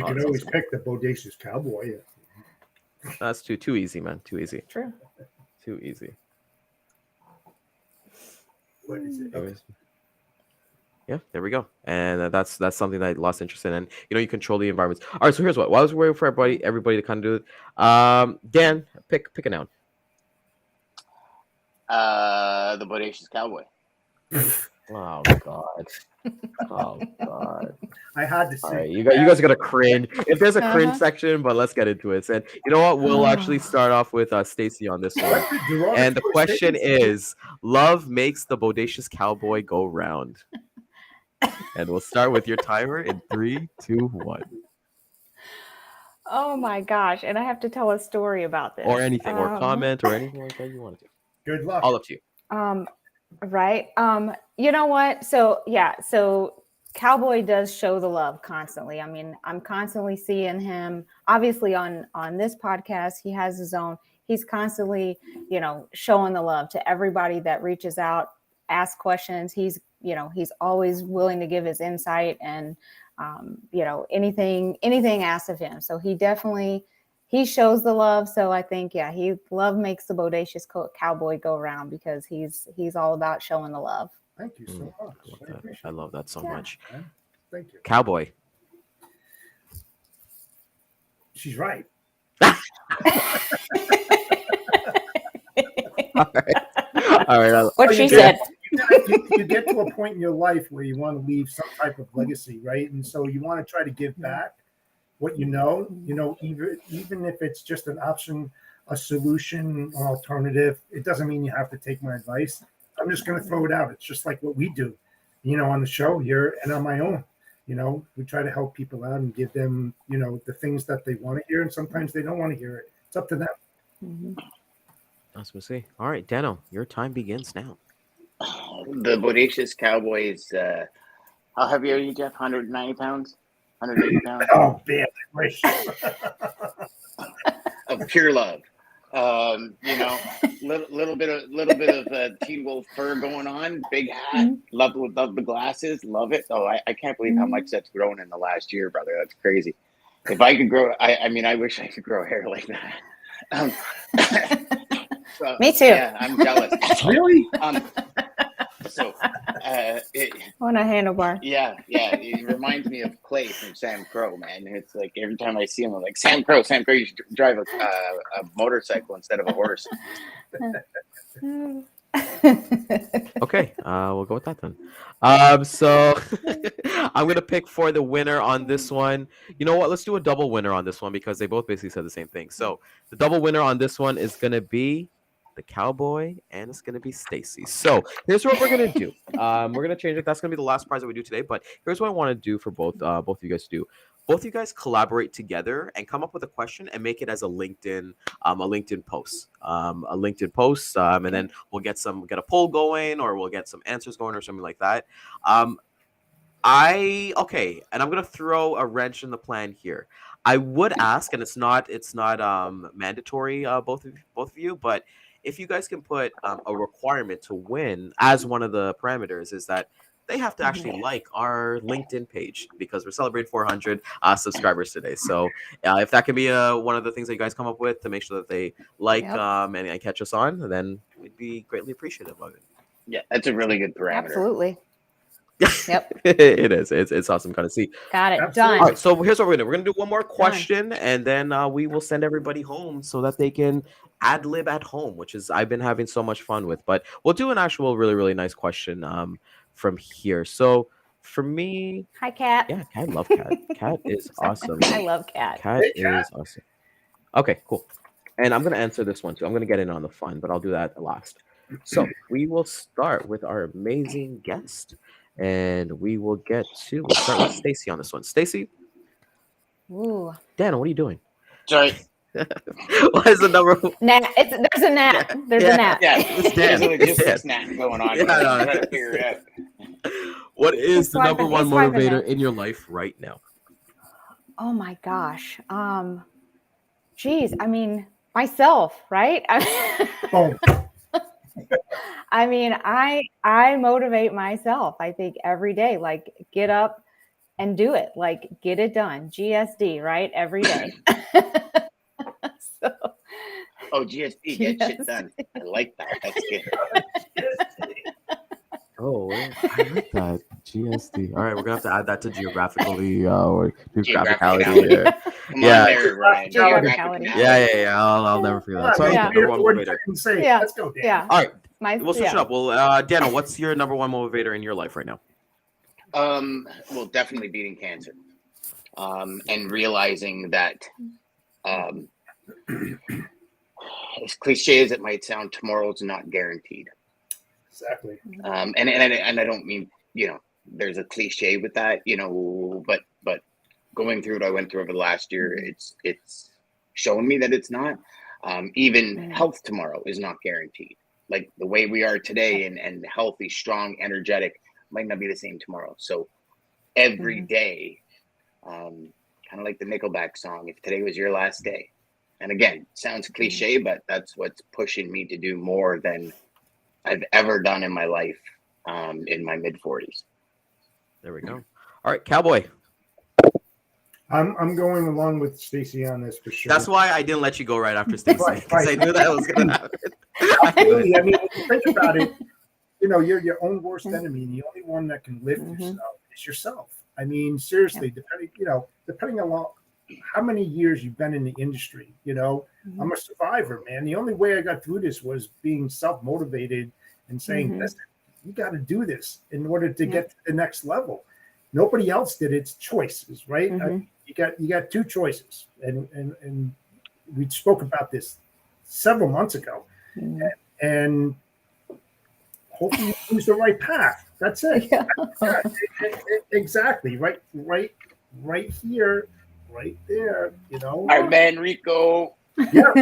can always pick the bodacious cowboy. That's too easy, man. Too easy. True. Too easy. What is it? Okay. Yeah, there we go. And that's something that I lost interest in. And you control the environments. All right, so here's what. While I was waiting for everybody to kind of do it, Dan, pick a noun. The bodacious cowboy. Oh God. Oh God. I had to All say. right, you guys got to cringe. If there's a cringe section, but let's get into it. And you know what? We'll actually start off with Stacy on this one. And the question is, love makes the bodacious cowboy go round. And we'll start with your timer in 3, 2, 1. Oh my gosh! And I have to tell a story about this, Or anything, or comment, or anything like that you want to do. Good luck. All up to you. Right. You know what? So Cowboy does show the love constantly. I mean, I'm constantly seeing him. Obviously, on this podcast, he has his own. He's constantly, showing the love to everybody that reaches out, asks questions. He's always willing to give his insight and, anything asked of him. So he shows the love. So I think, love makes the bodacious cowboy go around because he's all about showing the love. Thank you so much. I love that so much. Thank you. Cowboy. She's right. All right. What she said. You get to a point in your life where you want to leave some type of legacy, right? And so you want to try to give back what even if it's just an option, a solution, an alternative. It doesn't mean you have to take my advice. I'm just going to throw it out. It's just like what we do, on the show here and on my own. We try to help people out and give them, the things that they want to hear, and sometimes they don't want to hear it. It's up to them. Mm-hmm. That's what I say. All right, Dano, your time begins now. The bodacious cowboy is, how heavy are you, Jeff? 190 pounds? 180 pounds? Oh, man, I wish. Of pure love. Little bit of Teen Wolf fur going on, big hat, love the glasses, love it. Oh, I can't believe how much that's grown in the last year, brother. That's crazy. If I could grow, I wish I could grow hair like that. So, Me too. Yeah, I'm jealous. Really? On a handlebar. Yeah. It reminds me of Clay from Sam Crow, man. It's like every time I see him, I'm like, Sam Crow, you should drive a motorcycle instead of a horse. Okay, we'll go with that then. So I'm gonna pick for the winner on this one. You know what? Let's do a double winner on this one because they both basically said the same thing. So the double winner on this one is gonna be the cowboy, and it's gonna be Stacy. So here's what we're gonna do. We're gonna change it. That's gonna be the last prize that we do today. But here's what I want to do for both of you guys to do. Both of you guys collaborate together and come up with a question and make it as a LinkedIn post, and then we'll get a poll going, or we'll get some answers going, or something like that. And I'm gonna throw a wrench in the plan here. I would ask, and it's not mandatory, both of you, but if you guys can put a requirement to win as one of the parameters, is that they have to actually like our LinkedIn page because we're celebrating 400 subscribers today. So if that can be one of the things that you guys come up with to make sure that they like and catch us on, then we'd be greatly appreciative of it. Yeah, that's a really good parameter. Absolutely. Yep. It is. It's awesome kind of see. Got it. Absolutely. Done. All right, so here's what we're gonna do. We're gonna do one more question, and then we will send everybody home so that they can ad lib at home, which is I've been having so much fun with. But we'll do an actual really really nice question from here. So for me, Hi, Kat. yeah, I love Kat. Kat is awesome. I love Kat. Kat is awesome. Okay, cool. And I'm gonna answer this one too. I'm gonna get in on the fun, but I'll do that last. So we will start with our amazing guest. And we'll start with Stacy on this one. Stacy, Ooh. Dan, what are you doing? Sorry. What is the number? There's a gnat. There's a gnat. Yeah, It's there's Dan. a It's logistics Dan. snap going on. Yeah, here. I know. I'm trying to figure it out. What is the number one He's swiping motivator it. in your life right now? Oh my gosh. Geez, I mean, myself, right? Boom. I mean, I motivate myself. I think every day, like get up and do it, like get it done. GSD, right? Every day. So, Oh, GSD, get shit done. I like that. That's good. Oh, I like that. GSD. All right, we're gonna have to add that to geographically or geographicality. Geographicality. Yeah. Come Yeah. on there, Ryan. Geographicality. Yeah. I'll never forget that. So Yeah. number one motivator. Yeah. Let's go, Dan. yeah. All right, Yeah. we'll switch it up. Well, Daniel, what's your number one motivator in your life right now? Well, definitely beating cancer. And realizing that, as cliche as it might sound, tomorrow's not guaranteed. Exactly. And I don't mean, there's a cliche with that, but going through what I went through over the last year, it's shown me that it's not. Even health tomorrow is not guaranteed. Like the way we are today and healthy, strong, energetic might not be the same tomorrow. So every day, kind of like the Nickelback song, if today was your last day. And again, sounds cliche, but that's what's pushing me to do more than I've ever done in my life in my mid-40s. There we go. All right, Cowboy. I'm going along with Stacy on this for sure. That's why I didn't let you go right after Stacy, because I knew that was going to happen. Really, I mean, when you think about it, you're your own worst enemy, and the only one that can lift yourself is yourself. I mean, seriously, depending on how many years you've been in the industry, I'm a survivor, man. The only way I got through this was being self-motivated and saying, listen, you got to do this in order to get to the next level. Nobody else did. It's choices, right? You got two choices, and we spoke about this several months ago, and hopefully you choose the right path. That's it. Yeah. Exactly. Right here, right there. Our man Rico. Yeah,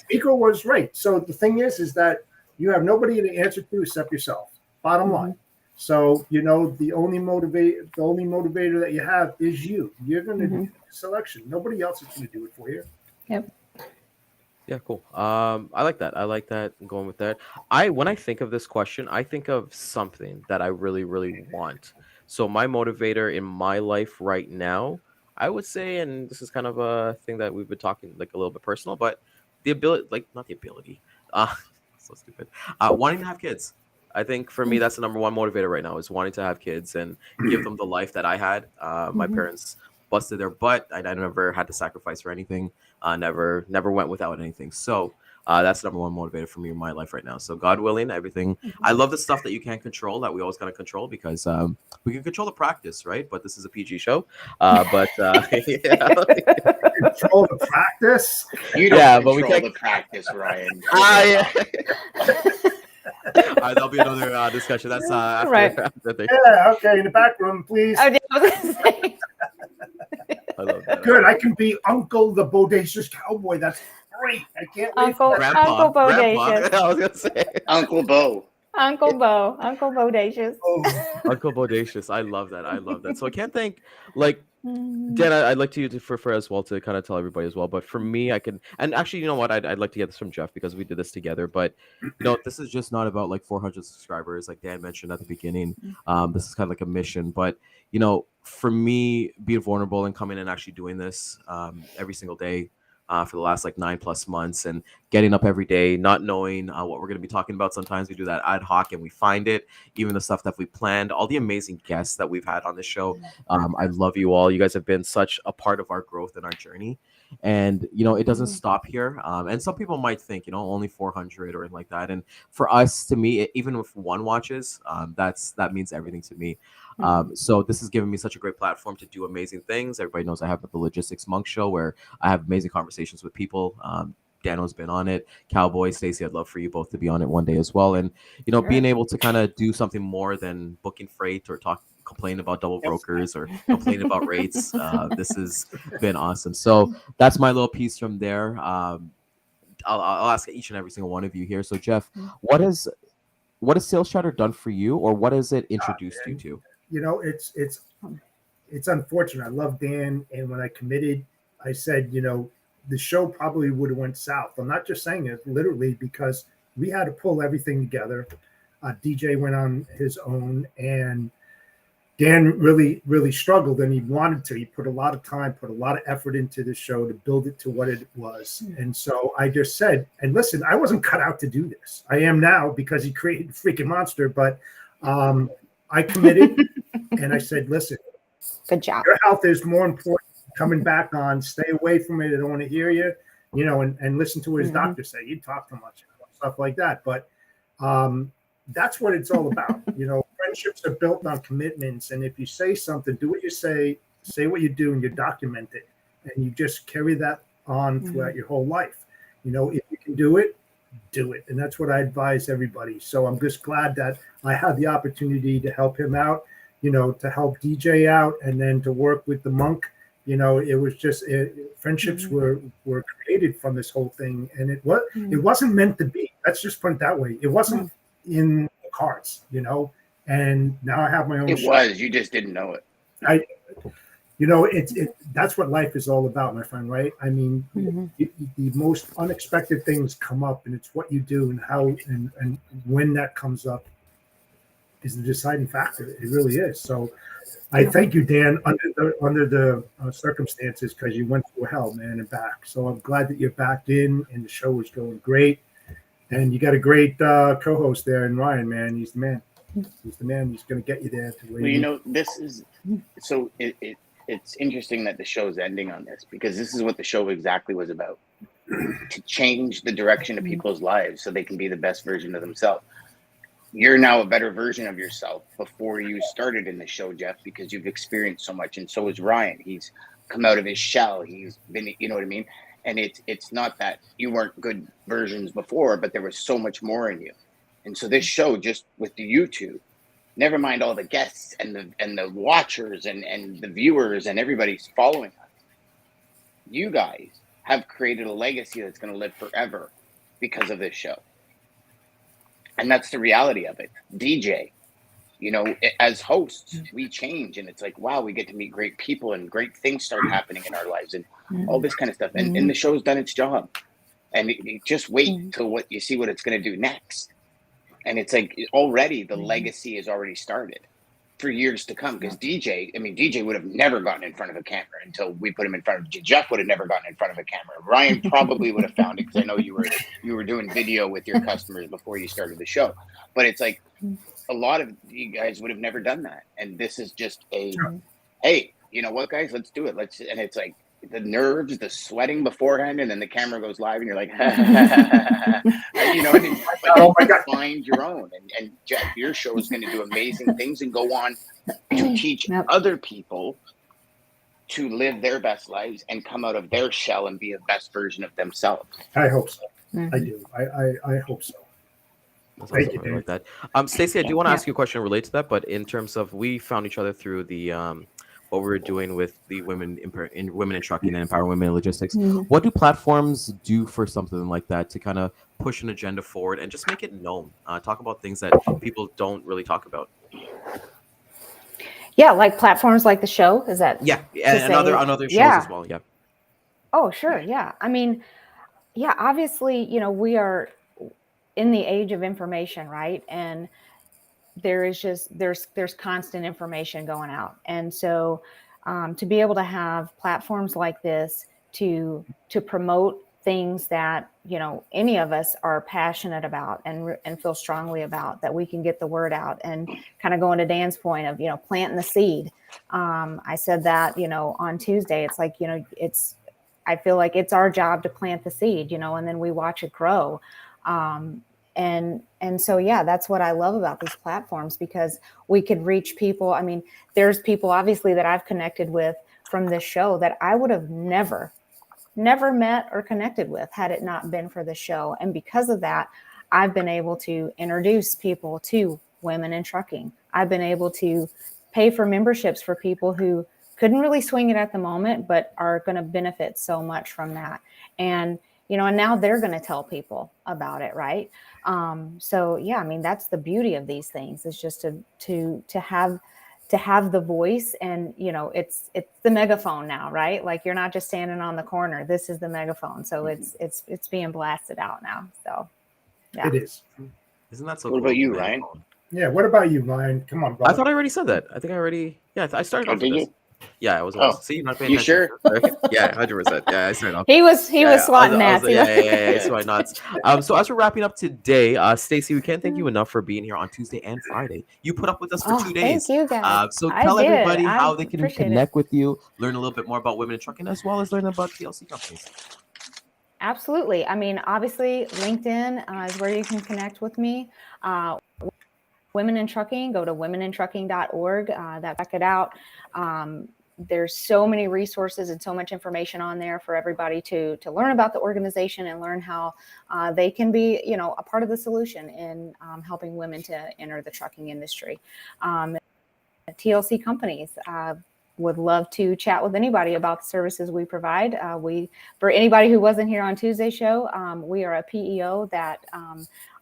Rico was right. So the thing is that you have nobody to answer to except yourself. Bottom line. So the only motivator that you have is you. You're going to do the selection. Nobody else is going to do it for you. Yep. Yeah, cool. I like that. I'm going with that. When I think of this question, I think of something that I really, really want. So my motivator in my life right now, I would say, and this is kind of a thing that we've been talking like a little bit personal, but the ability, like not the ability, so stupid, wanting to have kids. I think for me, that's the number one motivator right now is wanting to have kids and give them the life that I had. My parents busted their butt. I never had to sacrifice for anything. Never went without anything. So that's the number one motivator for me in my life right now. So God willing, everything. I love the stuff that you can't control, that we always got to control, because we can control the practice, right? But this is a PG show. But yeah. Control the practice. You don't Yeah, but control we can't- the practice, Ryan. Yeah. All right, that'll be another discussion. That's after, Right. after the, Yeah, okay, in the back room, please. I was gonna say. I love that. Good, I can be Uncle the Bodacious Cowboy. That's great. I can't wait. Uncle Grandpa. Bodacious. I was gonna say Uncle Bo. Uncle Bodacious. Oh, Uncle Bodacious. I love that. So I can't think like Dan, I'd like to for as well to kind of tell everybody as well. But for me, I can, and actually, you know what? I'd like to get this from Jeff because we did this together. But this is just not about like 400 subscribers, like Dan mentioned at the beginning. This is kind of like a mission. But for me, being vulnerable and coming and actually doing this every single day for the last like 9+ months and getting up every day, not knowing what we're going to be talking about. Sometimes we do that ad hoc and we find it, even the stuff that we planned, all the amazing guests that we've had on the show. I love you all. You guys have been such a part of our growth and our journey. And, it doesn't stop here. And some people might think, only 400 or like that. And for us, to me, even if one watches, that means everything to me. So this has given me such a great platform to do amazing things. Everybody knows I have the Logistics Monk Show where I have amazing conversations with people. Dano's been on it. Cowboy, Stacey, I'd love for you both to be on it one day as well. And, being able to kind of do something more than booking freight or complain about double brokers or complain about rates. This has been awesome. So that's my little piece from there. I'll ask each and every single one of you here. So Jeff, what has Sales Chatter done for you, or what has it introduced you to? It's unfortunate. I love Dan, and when I committed, I said, the show probably would have went south. I'm not just saying it literally because we had to pull everything together. DJ went on his own, and Dan really, really struggled, and he wanted to. He put a lot of time, put a lot of effort into the show to build it to what it was. And so I just said, and listen, I wasn't cut out to do this. I am now because he created Freaking Monster, but I committed and I said, listen, good job. Your health is more important. Coming back on, stay away from it. I don't want to hear you, and listen to what his doctor say. You talk too much, stuff like that. But that's what it's all about. Friendships are built on commitments. And if you say something, do what you say what you do, and you document it. And you just carry that on throughout your whole life. If you can do it, do it. And that's what I advise everybody. So I'm just glad that I had the opportunity to help him out, to help DJ out, and then to work with the Monk. It was just friendships were created from this whole thing, and it wasn't meant to be. Let's just put it that way. It wasn't in the cards, And now I have my own. It show. Was. You just didn't know it. That's what life is all about, my friend. Right? I mean, the most unexpected things come up, and it's what you do and how and when that comes up is the deciding factor. It really is. So. I thank you, Dan, under the circumstances, because you went through hell, man, and back. So I'm glad that you're back in, and the show is going great. And you got a great co-host there in Ryan, man. He's the man. He's the man. He's going to get you there. This is so. It's interesting that the show's ending on this, because this is what the show exactly was about: to change the direction of people's lives so they can be the best version of themselves. You're now a better version of yourself before you started in the show, Jeff, because you've experienced so much. And so is Ryan. He's come out of his shell. He's been, you know what I mean? And it's not that you weren't good versions before, but there was so much more in you. And so this show, just with the YouTube, never mind all the guests and the watchers and the viewers and everybody's following us, you guys have created a legacy that's going to live forever because of this show. And that's the reality of it. DJ, as hosts, we change, and it's like, wow, we get to meet great people and great things start happening in our lives and all this kind of stuff. And the show's done its job. And just wait till what you see what it's going to do next. And it's like already the legacy has already started for years to come, because DJ would have never gotten in front of a camera until we put him in front of Jeff would have never gotten in front of a camera. Ryan probably would have found it, because I know you were doing video with your customers before you started the show. But it's like a lot of you guys would have never done that. And this is just hey, you know what, guys, let's do it. And it's like the nerves, the sweating beforehand, and then the camera goes live, and you're like, you know, and but find your own. And Jeff, your show is going to do amazing things and go on to teach other people to live their best lives and come out of their shell and be a best version of themselves. I hope so. I do. I hope so. Thank you, like that. Stacey, I do want to ask you a question related to that, but in terms of, we found each other through the what we were doing with the women in trucking and Empower Women in Logistics. What do platforms do for something like that to kind of push an agenda forward and just make it known? Talk about things that people don't really talk about. Yeah, like platforms like the show. Is that Yeah, and other shows yeah. as well. Yeah. Oh, sure. Yeah. I mean, yeah, obviously, we are in the age of information, right? And there's constant information going out. And so to be able to have platforms like this to promote things that any of us are passionate about and feel strongly about, that we can get the word out, and kind of going to Dan's point of planting the seed. I said that on Tuesday. It's like I feel like it's our job to plant the seed, and then we watch it grow. And so, yeah, that's what I love about these platforms, because we could reach people. I mean, there's people obviously that I've connected with from this show that I would have never met or connected with had it not been for the show. And because of that, I've been able to introduce people to women in trucking. I've been able to pay for memberships for people who couldn't really swing it at the moment, but are going to benefit so much from that. And and now they're going to tell people about it, right? So yeah, I mean, that's the beauty of these things, is just to have the voice. And it's the megaphone now, right? Like, you're not just standing on the corner. This is the megaphone. So it's being blasted out now. So yeah. It is. Isn't that so What cool? about you, Ryan? Yeah. What about you, Ryan? Come on, brother. I thought I already said that. I think I already. Yeah, I started Oh, off with did this. you? Yeah, I was. Oh, See, you're not paying you attention. sure? Yeah, 100%. Yeah, I started off. He was swatting I was, gnats. yeah. So I nuts. So as we're wrapping up today, Stacy, we can't thank you enough for being here on Tuesday and Friday. You put up with us for Oh, 2 thank days. you guys. So I tell did. everybody I how they can appreciate it. connect with you, learn a little bit more about women in trucking, as well as learn about TLC companies. Absolutely. I mean, obviously, LinkedIn is where you can connect with me. Women in Trucking, go to womenintrucking.org. Check it out. There's so many resources and so much information on there for everybody to learn about the organization and learn how they can be, a part of the solution in helping women to enter the trucking industry. TLC companies. Would love to chat with anybody about the services we provide. For anybody who wasn't here on Tuesday's show, we are a PEO that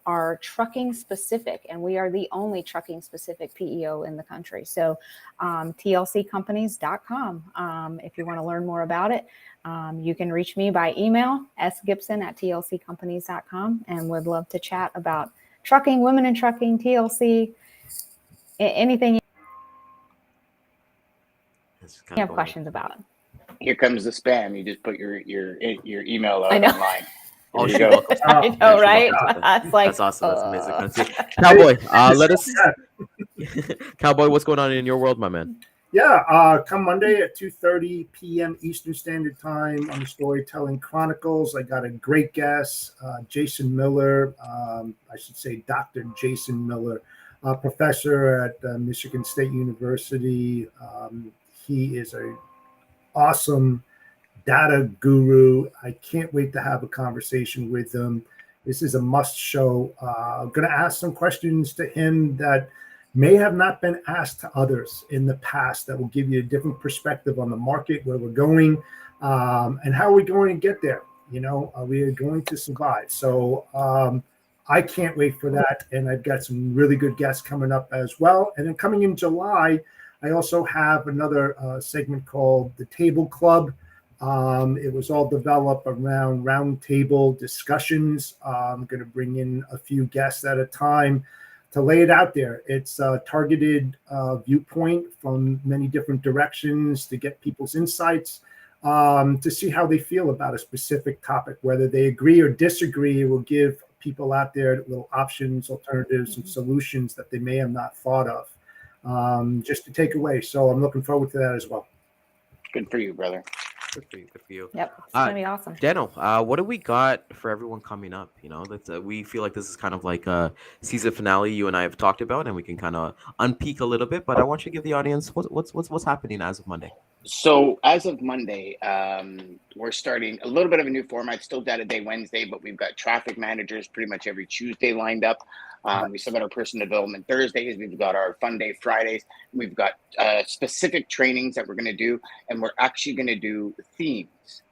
are trucking specific, and we are the only trucking specific PEO in the country. So tlccompanies.com. If you want to learn more about it, you can reach me by email, sgibson@tlccompanies.com, and would love to chat about trucking, women in trucking, TLC, anything you have questions about. Here comes the spam. You just put your email out I know. online. Oh, There you're you go. welcome. I know, right? That's Like, That's awesome. That's amazing. Cowboy, let us. Cowboy, what's going on in your world, my man? Yeah, come Monday at 2:30 p.m. Eastern Standard Time on the Storytelling Chronicles. I got a great guest, Jason Miller. I should say Dr. Jason Miller, professor at Michigan State University. He is a awesome data guru. I can't wait to have a conversation with him. This is a must show. I'm going to ask some questions to him that may have not been asked to others in the past, that will give you a different perspective on the market, where we're going, and how we're going to get there. We are going to survive. So I can't wait for that. And I've got some really good guests coming up as well. And then coming in July, I also have another segment called The Table Club. It was all developed around roundtable discussions. I'm going to bring in a few guests at a time to lay it out there. It's a targeted viewpoint from many different directions to get people's insights, to see how they feel about a specific topic, whether they agree or disagree. It will give people out there little options, alternatives, and solutions that they may have not thought of, just to take away. So I'm looking forward to that as well. Good for you, brother. Good for you. Yep, it's gonna be awesome. Dano, what do we got for everyone coming up? We feel like this is kind of like a season finale you and I have talked about, and we can kind of unpeak a little bit. But I want you to give the audience what's happening as of Monday. So as of Monday, we're starting a little bit of a new format, still Data Day Wednesday, but we've got traffic managers pretty much every Tuesday lined up. We still got our personal development Thursdays. We've got our fun day Fridays. We've got specific trainings that we're going to do, and we're actually going to do themes.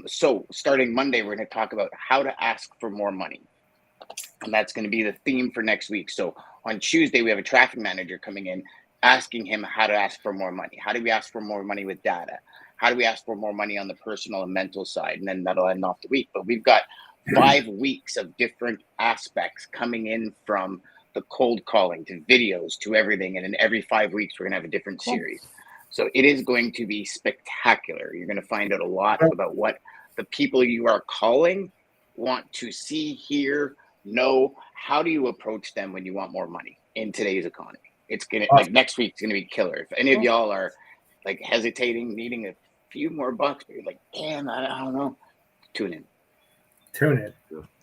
So starting Monday, we're going to talk about how to ask for more money. And that's going to be the theme for next week. So on Tuesday, we have a traffic manager coming in asking him how to ask for more money. How do we ask for more money with data? How do we ask for more money on the personal and mental side? And then that'll end off the week. But we've got 5 weeks of different aspects coming in, from the cold calling to videos to everything. And in every 5 weeks, we're going to have a different series. So it is going to be spectacular. You're going to find out a lot about what the people you are calling want to see, hear, know. How do you approach them when you want more money in today's economy? It's going to, like, next week's going to be killer. If any of y'all are like hesitating, needing a few more bucks, but you're like, damn, I don't know, tune in.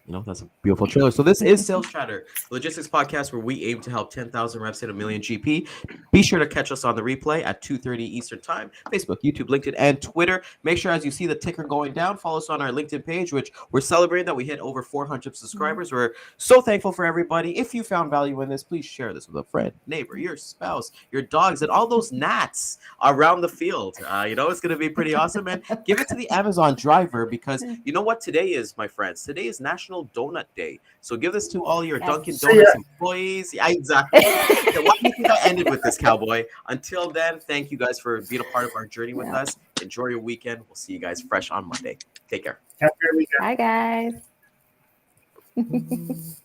You know, that's a beautiful trailer. So this is Sales Chatter, the logistics podcast where we aim to help 10,000 reps hit $1 million GP. Be sure to catch us on the replay at 2:30 Eastern Time, Facebook, YouTube, LinkedIn, and Twitter. Make sure as you see the ticker going down, follow us on our LinkedIn page, which we're celebrating that we hit over 400 subscribers. We're so thankful for everybody. If you found value in this, please share this with a friend, neighbor, your spouse, your dogs, and all those gnats around the field. You know, it's going to be pretty awesome. And give it to the Amazon driver, because you know what today is, my friends? Today is National Donut Day. So give this to all your Dunkin' Donuts employees. Yeah, exactly. Why do you think I ended with this, cowboy? Until then, thank you guys for being a part of our journey with us. Enjoy your weekend. We'll see you guys fresh on Monday. Take care. Have a good weekend. Bye, guys.